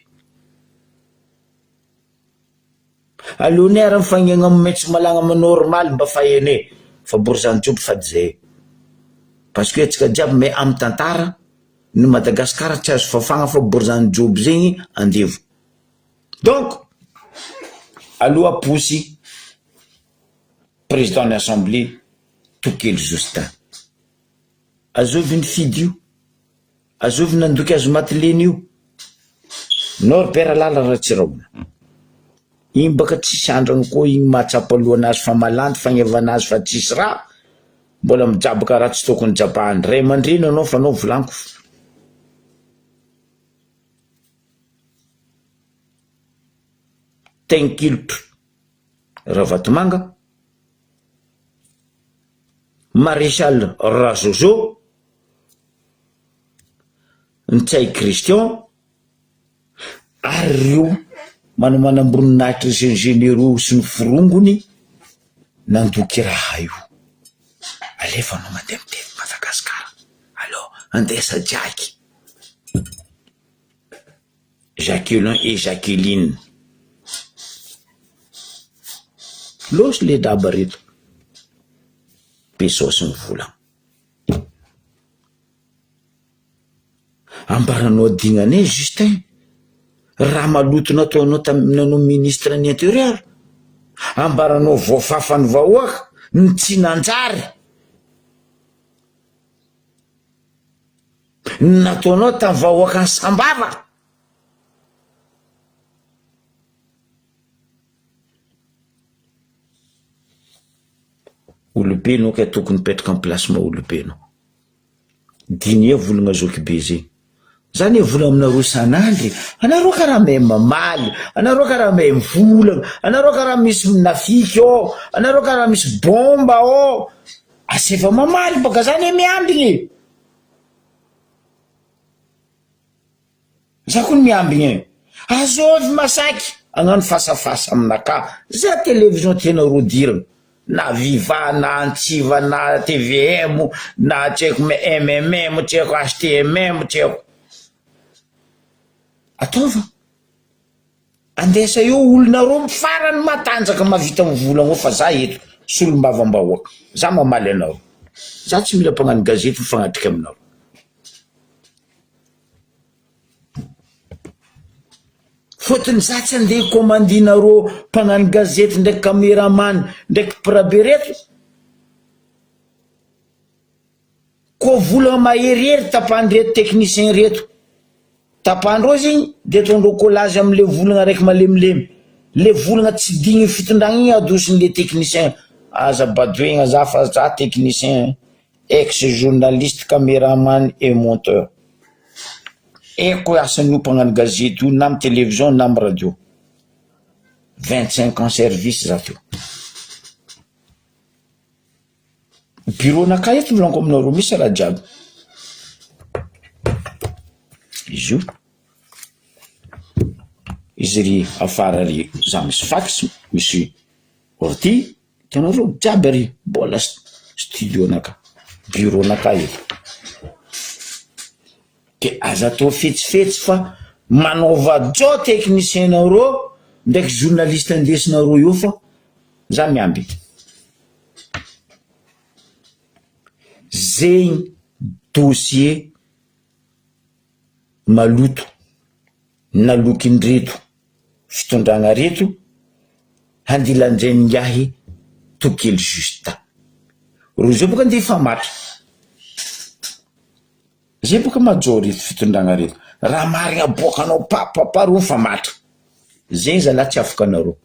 alony ara mifagnegna ametsy malagna ma normal mba fahene fa Borzan Joby fady zay parce que etsika jiaby mais amy tantara ny Madagasikara tsy azo fafagna fa Borzan Joby zegny andevo donc aloha posy président de l'Assemblée Tokely Justin azovy ny fidy io azovy nandoky azo matileny io Norbert Lala Ratsiraona igny baka tsisy andragny koa igny mahatsapa alohan'azy fa malandy fagnevanazy fa tsisy raha mbola mijabaka raha tsy tokony jabahany ray aman-dreny anao fa anao volaniko tenkilotro Ravatomanga Maréchal Razozo Ntsay Christian ary reo manamboninahitra sy ny généraux sy ny forongony nandoky raha io alefanao mandeha mitety Madagasikara alors andesa Jack Jacqueline et Jacqueline los le daba reto pesosy ny vola ambaranao adignane Justin raha maloto nataonao taminanao ministre ny intérieur ambaranao voafafany vahoaka ny tsy nanjary nataonao tamin'ny vahoaka ny sambava olobenao ka tokony petraka amin'ny place ma olobenao dinie volagna zoky be zegny zany vola aminareo sanandry, anareo karaha mahay mamaly, anareo karaha mahay mivolagna, anareo karaha misy minafika ao, anareo karaha misy bomba ao, asefa mamaly baka zany miambigny. Za koa miambigny azovy masaky agnano fasafasa aminaka za télévision tena rodirana na Viva na Antsiva na TVM na tseko MMM tseko HTMM tseko ataova andesa eo olonareo farany matanjaka mavita mivolagna fa za eto solombavambahoaka za mamaly anareo, za tsy mila mpagnano gazety mifagnatrika aminareo. Fotony za tsy andeha komandinareo mpagnano gazety ndraiky caméraman ndraiky mpirabe reto ko volagna maherihery tapandreto technicien reto tapandreo zigny de ataondreo collage amle volagna raiky malemilemy, le volagna tsy digny fitondragna igny adosin'le technicien. Aza badoigna za fa za technicien ex journaliste caméraman et monteur eko asan'io mpagnano gazety io na amy télévision na amy radio, 25 ans service za teo. Bureau naka eto volanko aminareo misy raha jiaby izy io, izy ry afara ry za misy fax misy ordi hitanareo jiaby ary mbola studio naka bureau naka eto. Ke aza atao fetsifetsy fa manaova jo technicien nareo ndraiky journaliste andesinareo io fa za miamby zegny dossier maloto nalokiny reto fitondragna reto handilandrainy iahy tokely justa ro zao boka ndeha famatra zay boka majo reto fitondragna reto raha marigna aboakanao papaparo mifamatra zegny zala tsy afaka anareo,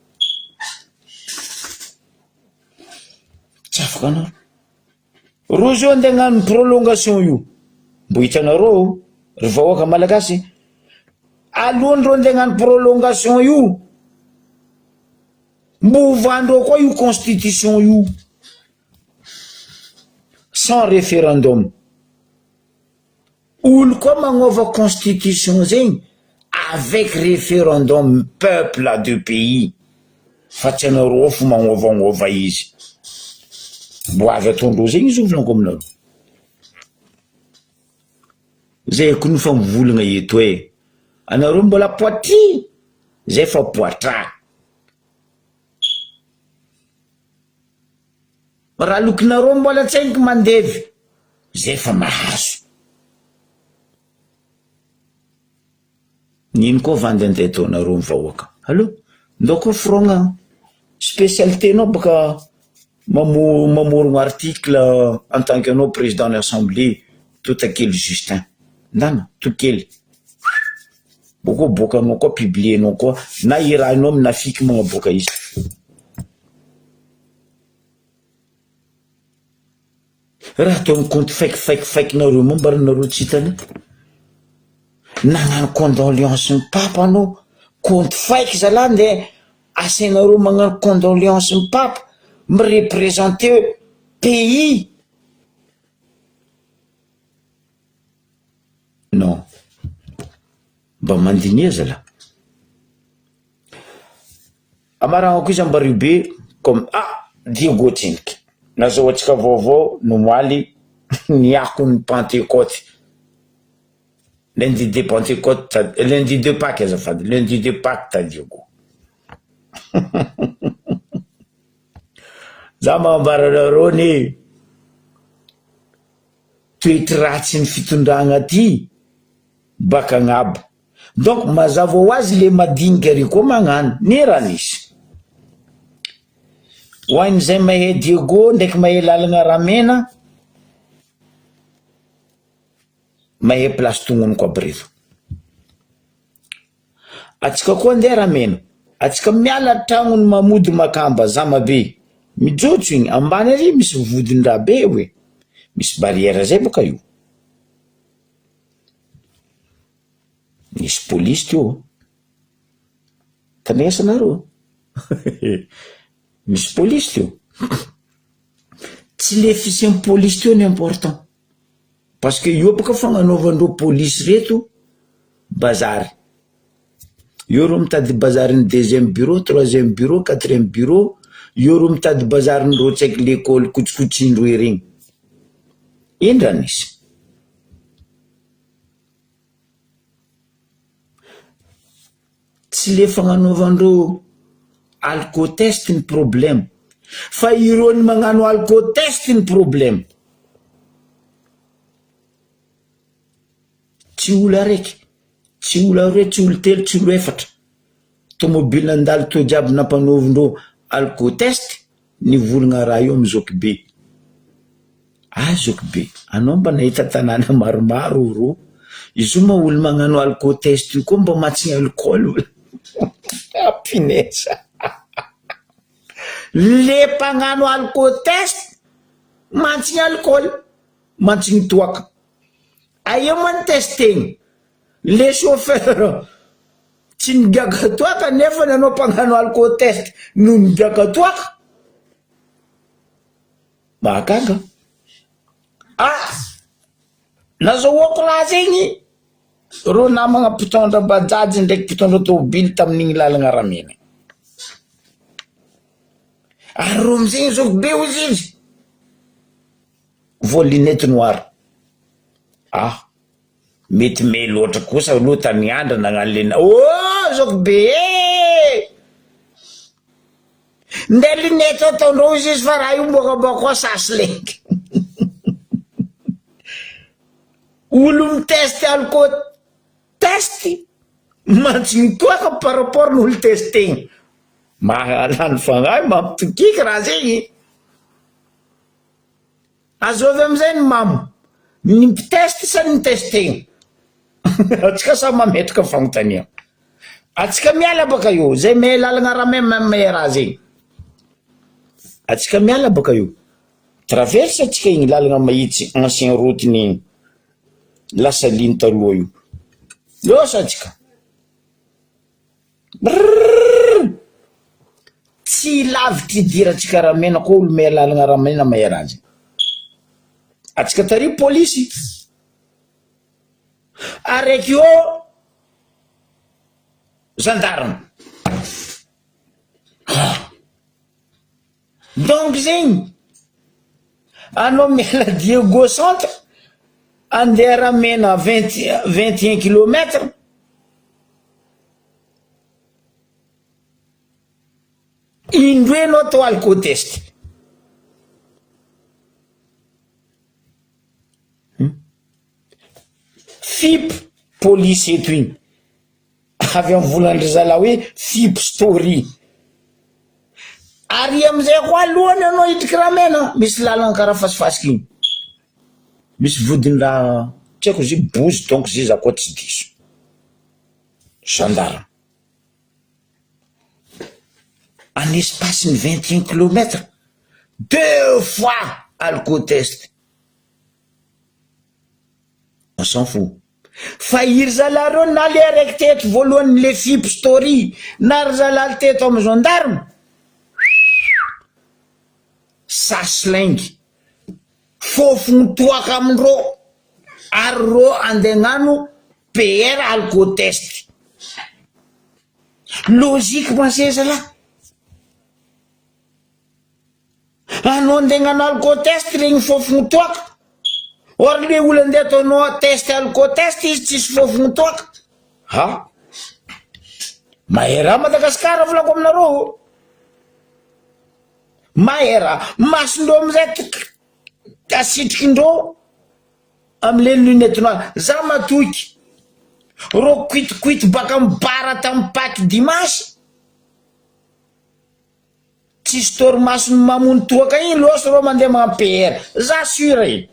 tsy afaka anareo. Ro zao andeha hagnano prolongation io mbo hitanareo ry vahoaka malagasy alohandreo andeha hagnano prolongation io mbo hovandreo koa io constitution io sans référendum. Olo koa magnova constitution zegny avec référendum peuple du pays fa tsy anareo fo magnovagnova izy mbo avy ataondreo zegny izy volanko aminareo. Zay ko nofa mivolagna eto e anareo mbola poitry zay fa poitra raha lokinareo mbola tsy hainky mandevy zay fa mahazo. Nino koa vandy andeha ataonareo mivahoaka allo ndako frogna spécialité nao baka mamorogno article en tant que anao président de l'assemblée Totakely Justin ndana tokely boka anao koa publienao koa na irahanao minafiky magnaboaka izy. Raha atao amin'ny compte fake nareo momba ranareo tsy hitany nagnano condoléance ny papa anao compte fake zala nde asainareo magnano condoléance ny papa mireprésenter pays. Non mba mandinia zala amaragna koa izy ambaribe comme Diego tsiniky nazao atsika vaovao nomaly niako ny Pentecôte lundi de Pentecôte lundi de Pâques azafady lundi de Pâques ta Diego za magnambara nareo ni toetry ratsy ny fitondragna ty baka agnabo donc mazava ho azy le madinika ary koa magnano ni raha nisy hoan'izay mahay Diego ndraiky mahay lalagna ramena mahay place tognony koa brevo atsika koa ndeha ramena atsika miala tragnony mamody makamba zamabe mijotso igny ambany ary misy vodin-draha be hoe misy barrière zay boka io Misy polisy teo tandraisanareo misy polisy teo tsy le fisian'ny polisy teo ny important parce que io baka fagnanaovandreo polisy reto bazary io ro mitady bazary ny deuxième bureau, troisième bureau, quatrième bureau, io ro mitady bazary ny ro tsaiky l'école kotsikotsindro regny indran'izy tsy le fagnanaovandreo alcotest ny problème fa ireo ny magnano alcotest ny problème tsy olo araiky tsy olo aroe tsy olo telo tsy olo efatra tomobile nandalo to jiaby nampanaovindreo alcotest ny volagna raha io amy Zokibe Zokibe anao mba nahita tanàna maromaro ro izy io ma olo magnano alcotest io koa mba matsigny alcool pinesa le mpagnano alcotest matsigny alcool matsigny toaka aia man testegny le chauffeur tsy nigaga toaka nefa nanao mpagnano alcotest no nigaga toaka mahagaga nazahoako raha zegny ro namagna mpitondra bajaj ndraiky mpitondra tômôbily tamin'igny lalagna ramena ary ro amizegny Zokibe ozy izy vo lunette noire mety me loatra kosa aloha tany andra nagnalena Zokibe nde lunette ataondreo izy fa raha io mbokaboko saslengy olo miteste alcotest matsigny toaka par rapport n'olo testegny mahalany fagnahy mampitokiky raha zegny azovy amizay ny mamo ny mpitesty sa ny testegny atsika sa mametraka fagnontania atsika miala baka io zay me lalagna raha me raha zegny atsika miala baka io traverse atsika igny lalagna mahitsy ancien route ny lasa liny taloha io losa atsika tsy lavitry idiratsika ramena koa olo me lalagna ramena mahay raha zegny atsika tary polisy araiky io gendarme donc zegny anao miala Diego centre andeha ramena 21 kilomètres indroe anao to alcotest FIP police eto igny avy amy volandry zala hoe FIP story ary amizay koa alohany anao hidriky ramena misy lalagna karaha fasifasiky igny misy vodiny raha tsy haiko izy bozy donc zay za koa tsy diso gendarme en espace ny 21 kilomètres 2 fois alcotest on s'en fout fa iry zalareo na le araiky teto voalohany le FIP story na ry zalary teto amy gendarme saslengy fofogny toaka amindreo ary ro andegnano PR alcotest logique maseza la anao andegnano alcotest regny fofogny toaka or le olo andeha ataonao test alcotest izy tsisy fofogny toaka mahera Madagasikara volako aminareo mahera masondreo amizay asitrikindreo amile lunette noire za matoky ro kuitikwity baka mibara tamy paky dimasy tsisy torimasony mamony toaka igny losa ro mandeha magna PR za sure igny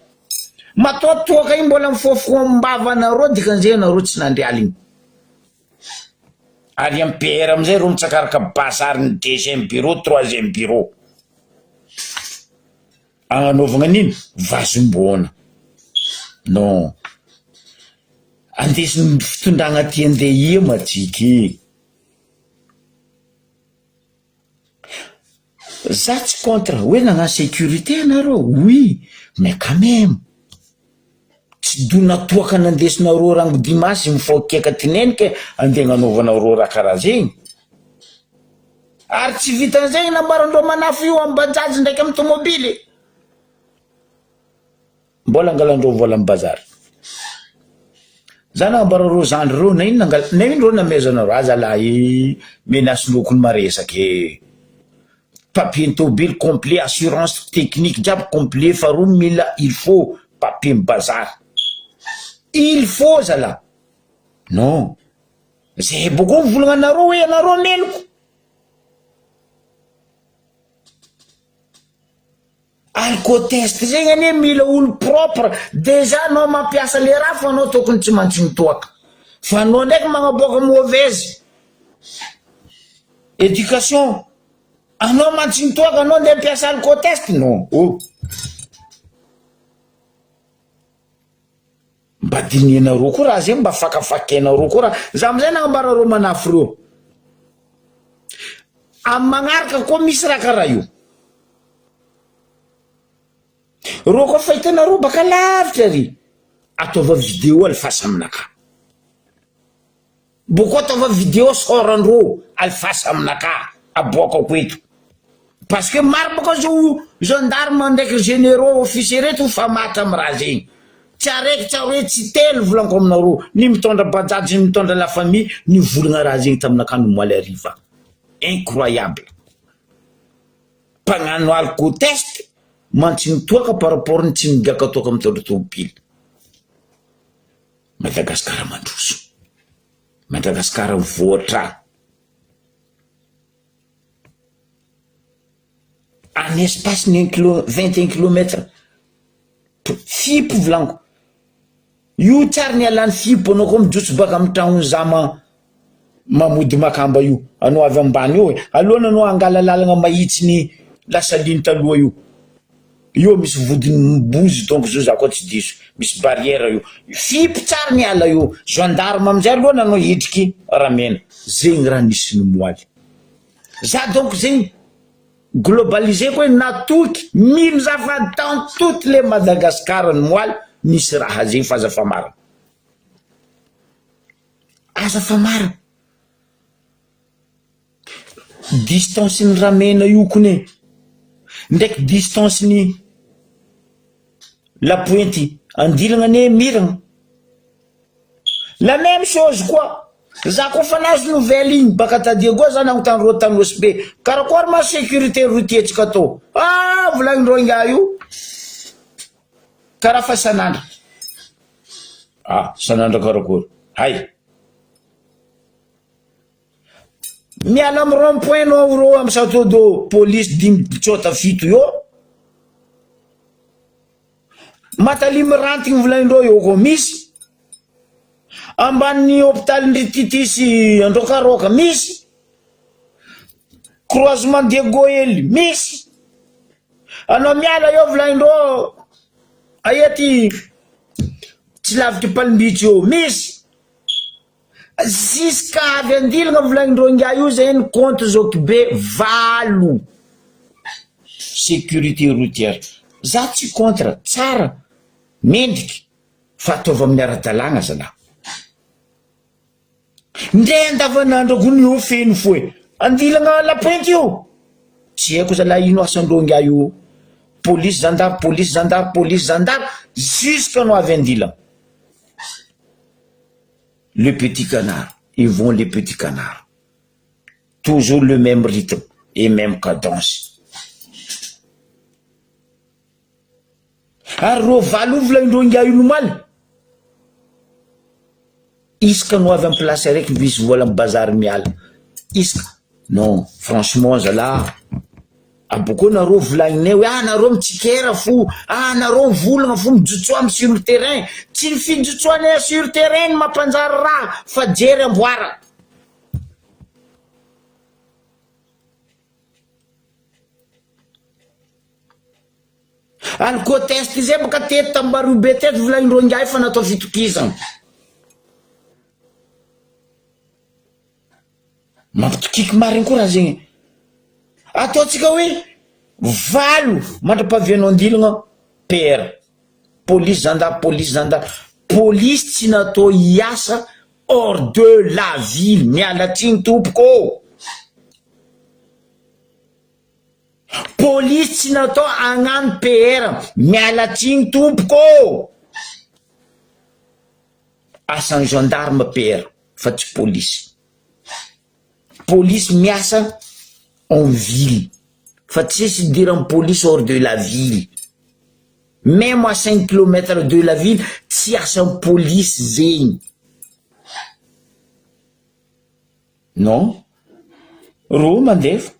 matoa toaka igny mbola mifofogna mbava anareo dikan'izay anareo tsy nandrialy igny ary amy PR amizay ro mitsakaraka basary ny deuxième bureau troisième bureau agnanovagna an'ino vazomboana non andesiny fitondragna ty andeha ia matsiky. Za tsy contre hoe nagnano sécurité anareo, oui, mais quand même tsy dona toaka nandesinareo rango dimasy mifaokeka tinenike andeha gnanaovanareo raha karaha zegny. Ary tsy vitan'izegny nambarandreo manafo io amin'ny bajazy ndraiky amin'ny tomobily. Mbola angalandreo vola amin'ny bazary. Zany ambarareo zandreo na ino reo namezanareo azalahy menasindreo ny maresaky. Papier tomobile complet, assurance technique jiaby complet, faharoa mila il faut papier bazary. Il faut zala. Non. Zay boko volagnanareo hoe anareo meloko. Alcotest zegny ane mila olo propre. Déjà anao mampiasa le raha fa anao tokony tsy maintsy mitoaka. Fa anao ndraiky magnaboaka mauvaise éducation. Anao maintsy mitoaka anao ndeha mampiasa alcotest non. Oh. Mba dinianareo koa raha zegny, mba fakafakenareo koa raha. Za amizay nagnambarareo manafo reo. Amin'ny magnaraka koa misy raha karaha io. Reo koa fahitanareo baka lavitra ry. Ataova vidéo alifasa aminaka. Boko ataova vidéo sorandreo alifasa aminaka. Aboakako eto. Parce que maro baka zao gendarme ndraiky généraux officier reto fa matra amin'ny raha zegny. Tsy araiky tsy hoe tsy telo volanko aminareo. Ny mitondra bajaj, ny mitondra la famille, ny volagna raha zegny taminaka no moaly ariva. Incroyable. Mpagnano alcotest mantsy mitoaka par rapport ny tsy migaka toaka mitondra tomobily. Madagasikara mandroso. Madagasikara voatra. En espace d'un 21 km. Fipo volanko. Io tsara ny alany fipo anao koa mijotso baka amin'ny tragno zama mamody makamba io. Anao avy ambany io. Alohana anao angala lalagna mahitsy ny lasaliny taloha io. Io misy vodiny mibozy donc zo za koa tsy diso. Misy barrière io. Fipo tsara ny ala io. Gendarme amizay alohana anao hitriky ramena. Zegny raha nisy ny moaly. Za donc zegny globalisé quoi natoky mille zafa dans toutes les Madagascar ny moaly nisy raha zegny fa aza famara. Aza famara. Distance ny ramena io kone. Ndraiky distance ny la pointe andilagna ne miragna. La même chose quoi. Za koa fa nazo nouvelle igny baka tadiago za nagnontany tanosy be. Karakory ma sécurité routier tsika tô? Ah, volagnindreo nga io. Karaha fa sanandra. Ah, sanandra karakory. Hay. Miala amin'ny rond-point no ro amin'ny château police dimy tsota fito io. Matalimy rantigny volagnindreo io ko misy. Ambany hôpital Ndrititisy Androkaroka misy. Croisement de Goël misy. Anao miala io volagnindreo ayety tsy lavitry Palimbiky io misy. Jusqu'à avy andilagna volagnindreo nga io zegny compte zoky be valo. Sécurité routière. Za tsy contre, tsara, mendriky, fa ataova amin'ny ara-dalàgna zana. Ndray andavanandro gony io feno foe. Andilagna la pointe io. Tsy haiko zalahy ino asandreo nga io. Police gendarme, police gendarme, police gendarme, jusqu'à nous avy andilagna. Le petit canard, ils vont les petits canards. Toujours le même rythme et même cadence. Arro valo volagnindreo nga io nomaly. Iska no avy amin'ny place araiky misy vola amin'ny bazary miala. Iska. Non, franchement zala. Aboko nareo volagninay hoe nareo mitsikera fo, nareo volagna fo mijotsoa sur le terrain. Tsy ny fijotsoanay sur le terrain mampanjary raha fa jery amboara. Alcotest zay baka teto tambarobe teto volagnindreo nga fa natao fitokisana. mampitokiky mariny koa raha zegny ataotsika hoe valo mandra-pahavianao andilagna PR police gendarme police tsy natao hiasa hors de la ville mialatsiny tompoko police tsy natao agnano PR mialatsiny tompoko asan'ny gendarme PR fa tsy police miasa en ville fa tsy se dire police hors de la ville même à 5 km de la ville tsy asan'ny police zegny non ro mandefa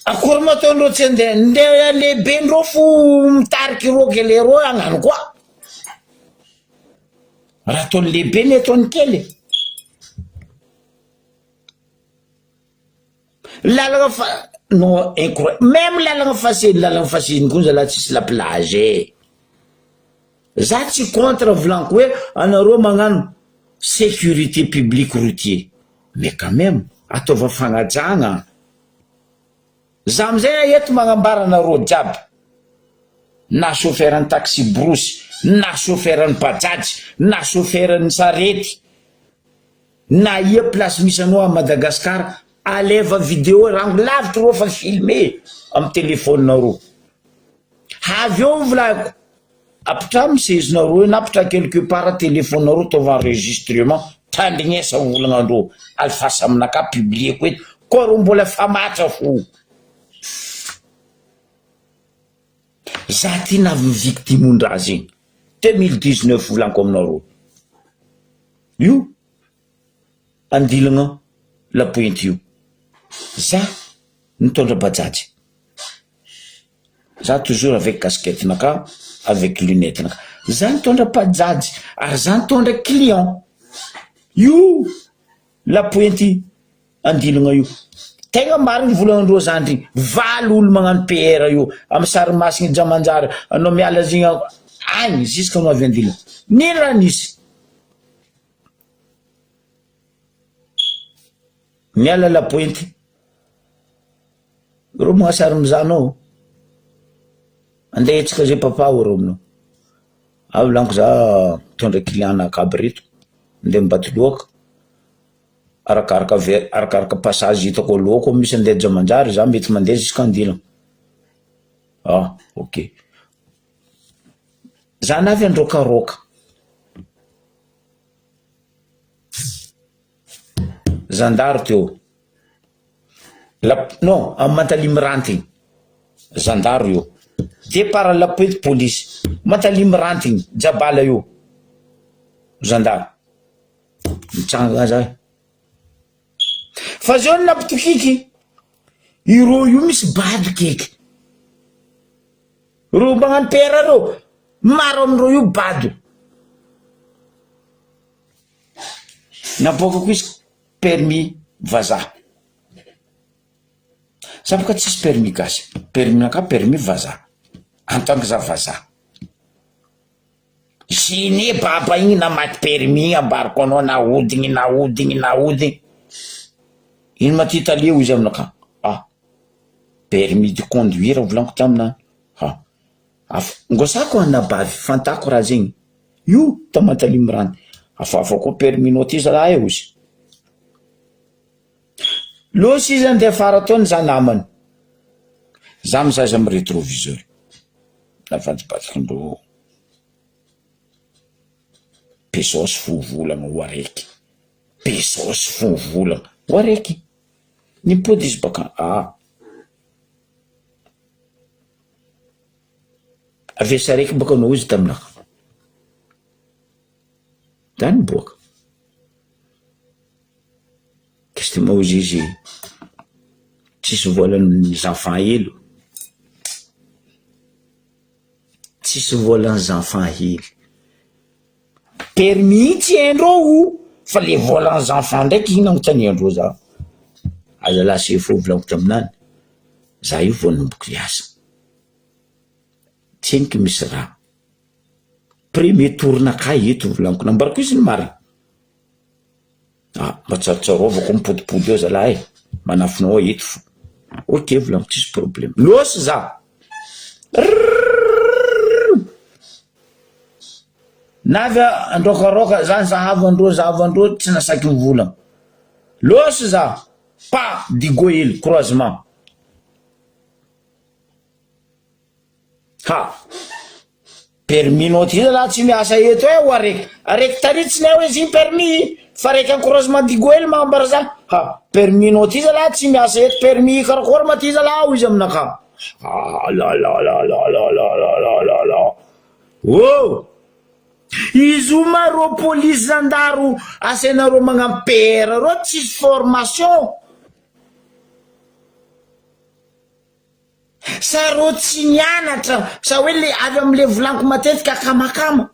akory mataondreo tsy ndeha lehibe ndreo fo mitariky ro kely ro agnano koa raha ataony lehibe ny ataony kely lalagna fa non incroyable même lalagna facile koa zala tsisy la plage za tsy contre volaniko hoe anareo magnano sécurité publique routier mais quand même ataova fagnajagna za amizay eto magnambara anareo jiaby na chauffeur taxi brosy na chauffeur bajaj na chauffeur sarety na ia place misy anao à Madagascar aleva vidéo rango lavitra reo fa filmé amy téléphone-nareo avy eo volako apitra misezinareo napitra quelque part téléphone-nareo taova enregistrement tandrignesa olagnandreo alfasa aminaka publieko eto koa ro mbola famatra fo za ty navy victime ondraha zegny 2019 volaniko aminareo io andilagna la pointe io za mitondra bajaj za toujours avec casquette naka avec lunette naka za mitondra bajaj ary za mitondra client io la pointe andilagna io tegna mariny volanandreo zandry valo olo magnano PR io amy sary masigny Jamanjary anao miala zegny agny jusqu'à no avy andilagna nino raha nisy miala la pointe ro magnasary mizanao andeha etsika zay papa ro aminao avy laniko za mitondra client naka aby reto andeha mibaty loaka arakaraka passage hitako aloako misy andeha Jamanjary za mety mandeha jusqu'à andilagna ok za navy androkaroka zandaro teo non amy Mantalimy rantigny zandaro io départ la pointe police Mantalimy rantigny jabala io zandaro mitsanga za fa zao napitokiky iro io misy bady keky ro magnano PR ro maro amindreo io bado naboakako izy permis vazaha za boka tsisy permis gasy permis naka permis vazaha en tant que za vazaha zine baba igny namaty permis ambariko anao naodigny ino matitalia izy aminaka permis de conduire volaniko taminany ngosako anabavy fantako raha zegny io ta Mantalimy rano afafa koa permis nao ty raha eo izy losy izy andeha fara taony za namany za mizaza amy rétroviseur navadibadikindreo pesosy fovolagna ho araiky pesosy fovolagna ho araiky nipody izy baka avesa araiky baka anao izy taminaka da niboaka kasty maozy izy tsisy volan'ny enfants hely tsisy volan'ny enfants hely permis tsy haindreo fa le volan'ny enfants ndraiky iny agnontaniandreo za aza lase fo volaniko taminany za io vao nomboko hiasa tseniko misy raha premier tour naka eto volaniko nambarako izy ny marina Matsarotsarovako mipodipody eo zalahy manafinao eto fo. Ok volagno tsisy problème. Losy za navy androkaroka zany zahavandro tsy nasaky mivolagna. Losy za pa digo hely croisement. Permis nao ty zalahy tsy miasa eto o araiky taritsiny hoe izy permis fa raiky encouragement digo hely magnambara zany. Permis nao ty zalahy tsy miasa eto, permis karakôry ma ty zalahy izy aminaka. Oh izy io ma ro police zandaro asanareo magnampera ro tsisy formation. Sa ro tsy nianatra sa hoe le avy amle volaniko matetika kamakama.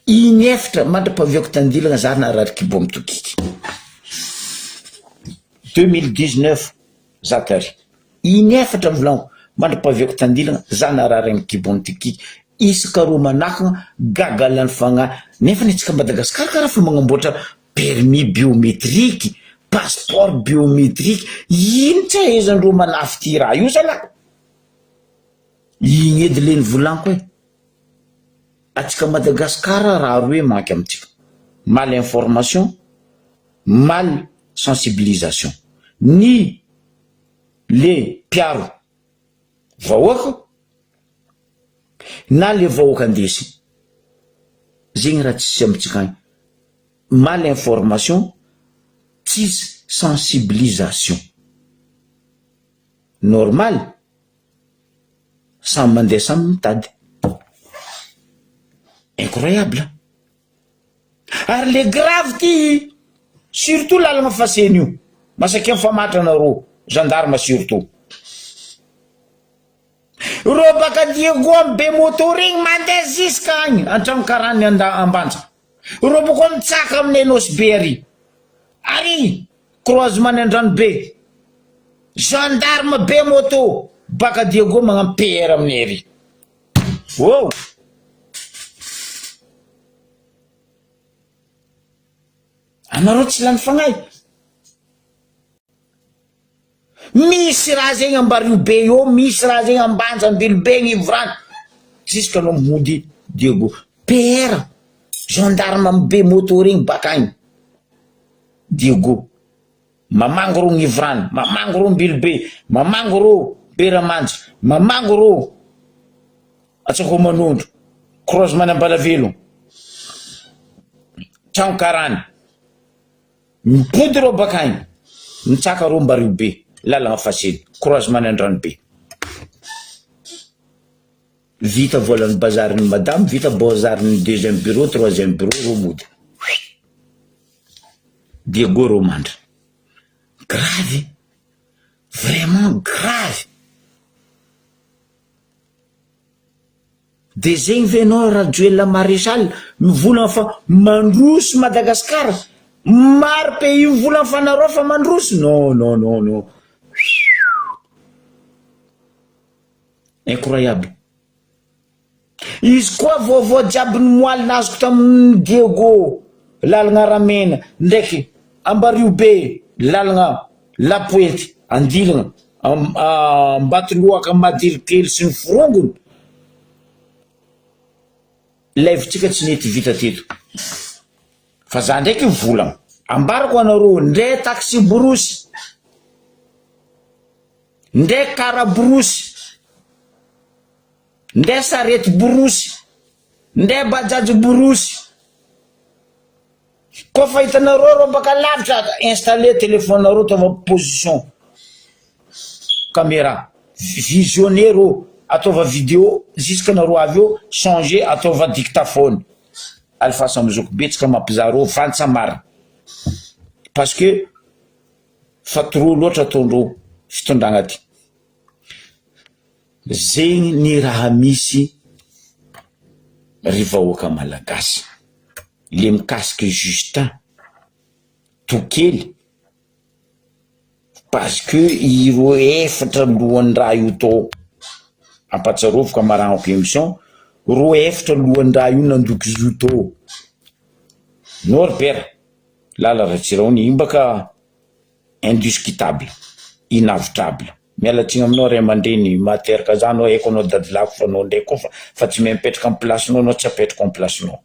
Inefitra mandrapaviako tandilagna za narariky bo mitokiky 2019 za tary inefatra volaniko mandrapaviako tandilagna za narariny kibo mitokiky isaka ro manakagna gagalany fagna nefa nitsika Madagasikara karaha fa magnamboatra permis biométrique, passeport biométrique. Ino tsy ahaizandreo manafy ty raha io zalahy. Igny edy le nivolaniko hoe atsika Madagasikara raha roe manky amitsika: mal information, mal sensibilisation. Ni le piaro vahoaka na le vahoaka andesy zegny raha tsisy amitsika agny. Mal information, tsisy sensibilisation. Normal samy mandeha samy mitady. Incroyable. Ary le grave ty surtout lalagna faseny io masaky mifamatra nareo gendarme surtout ro baka Diego be moto regny mandeha ziska agny antragno karany ambanja. Ro baka mitsaka aminay nosy be ary croisement andrano be gendarme be moto baka Diego magnampera aminay ry. Wow anareo tsy lany fagnahy. Misy raha zegny ambario be io, misy raha zegny ambanja ambilo be gnivrany jiska anao mody Diego PR gendarme be moto regny baka agny Diego mamango ro gnivrany, mamango ro mbilo be, mamango ro beramanjy, mamango ro atsako manondro croisement Ambalavelo tragno karany mipody ro baka agny mitsaka ro mbario be lalagna faseny croisement andrano be. Vita volan'ny bazarin'ny madame, vita bazarin'ny deuxième bureau, troisième bureau ro mody Diego ro mandra. Grave, vraiment grave. De zegny venao Rajoelina Maréchal mivolagna fa mandroso Madagasikara. Maro pays mivolagna fa nareo fa mandroso. Non. Incroyable. Izy koa vaovao jiaby nimoaly nazoko tamin'ny Diego lalagna Ramena ndraiky ambario be lalagna Lapoety andilagna Ambatoloaka Madirikely sy ny Forongony levitsika tsy nety vita teto. Fa za ndraiky mivolagna ambarako anareo ndre taxi borosy ndre kara borosy ndre sarety borosy ndre bajaj borosy ko fa hitanareo ro baka lavitra installer téléphone nareo tova position caméra visionnaire atova vidéo jusqu'à nareo avy eo changer atova dictaphone alfasa amizoko betsaka mampizareo vantsa marina parce que fa trop loatra ataondreo fitondragna ty. Zegny ny raha misy ry vahoaka malagasy le mikasiky Justin Tokely parce que iro efatra lohan'ny raha io tô ampatsarovako amaragno émission ro efatra lohan'ny raha io nandoky izy io tô Norbert lala ratsiraony imbaka indiscutable, inavitrable. Mialatsiny aminao ray aman-dreny materaka zany anao haiko anao dadilako fa anao ndraiky koa fa tsy mahay mipetraka amin'ny placenao, anao tsy apetraka amin'ny placenao.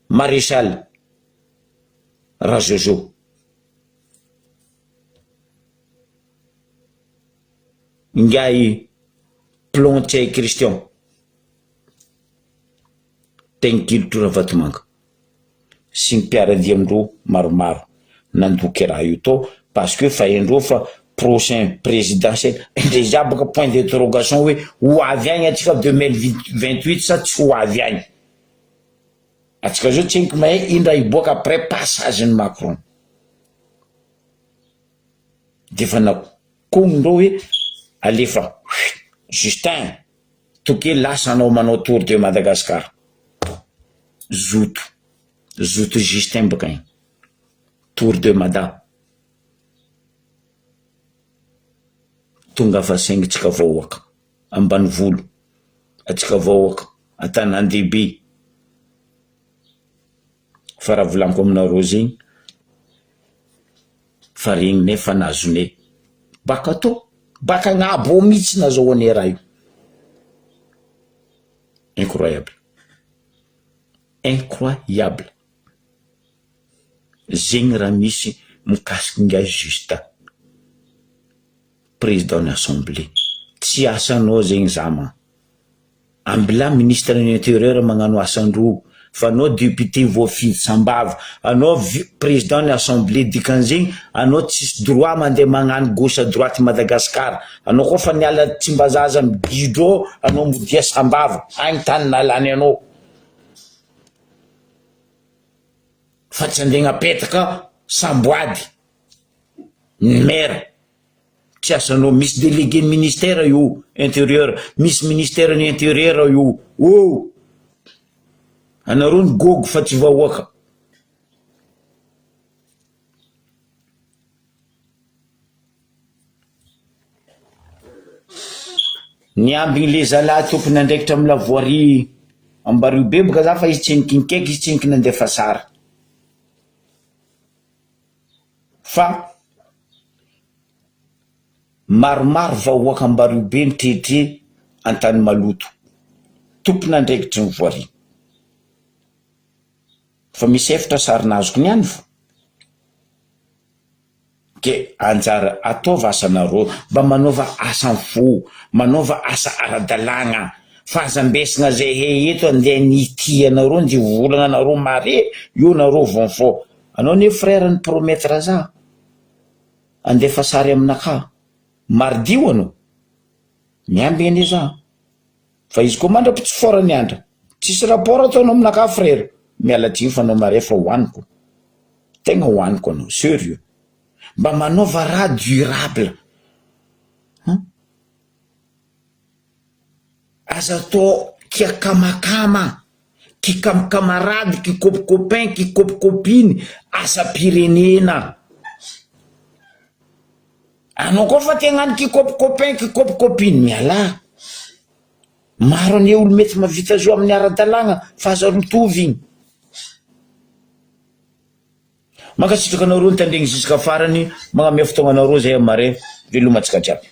Maréchal Rajojo, Ngai Plontier Christian, Tenkil Touravatomanga, sy ny mpiaradia amindreo maromaro nandoky raha io tô parce que fa endreo fa prochain présidentiel déjà baka point d'interrogation hoe ho avy agny atsika 2028 sa tsy ho avy agny. Atsika zao tsy mahay indra hiboaka après passage ny Macron. Defa nakongondreo hoe alefa Justin toke lasa anao manao tour de Madagascar. Zoto Justin baka igny tour de Mada tonga fa saingitsika vahoaka Ambanivolo, atsika vahoaka Antanandehibe. Fa raha volaniko aminareo zegny fa regny nefa nazone baka to baka agnabo mihitsy nazahoane raha io. Incroyable zegny raha misy mikasiky ngai juste président d'assemblée. Tsy asanao zegny zama ambila ministre de l'intérieur magnano asandro fa anao député voafidy sambava, anao président d'assemblée dikan'zegny anao tsisy droit mandeha magnano gauche à droite Madagascar. Anao koa fa niala Tsimbazaza migidro anao modia sambava agny tany nalany anao fa tsy andeha napetaka Samboady maire. Tsy asanao misy délégué ministère io intérieur, misy ministère ny intérieur io. Oh anareo ny gogo fa tsy vahoaka. Niambigny le zalahy tompony andraikitra amin'ny lavoirie Ambaribe boka za fa izy tsy nikinikaiky, izy tsy nikinandefa sara. Fa maromaro vahoaka Ambaribe mitrehitre antany maloto tompony andraikitry ny voirie. Fa misy efitra sarinazoko niany fa ke anjara ataova asanareo mba manaova asa fo, manaova asa ara-dalàgna. Fahazambesina zay eto andeha nity anareo ndi volana anareo mare io nareo vonfo. Anao ne frère ny promettre za andefa sary aminaka mardio anao miamby ane za fa izy koa mandrapo tsy fora ny andra tsisy rapport ataonao aminaka frère. Mialatsiny fa anao mare fa hoaniko tegna hoaniko anao sérieux mba manaova raha durable. Aza atao kia kamakama, ki camarade, ki copain, ki copine, asa pirenena. Anao koa fa tegnano ki copain, ki copine miala. Maro ane olo mety mavita zo amin'ny ara-dalàgna fa aza mitovy igny. Mankasitraka anareo nitandregny ziska farany magname fotoagna anareo zay mare velomantsika jiaby.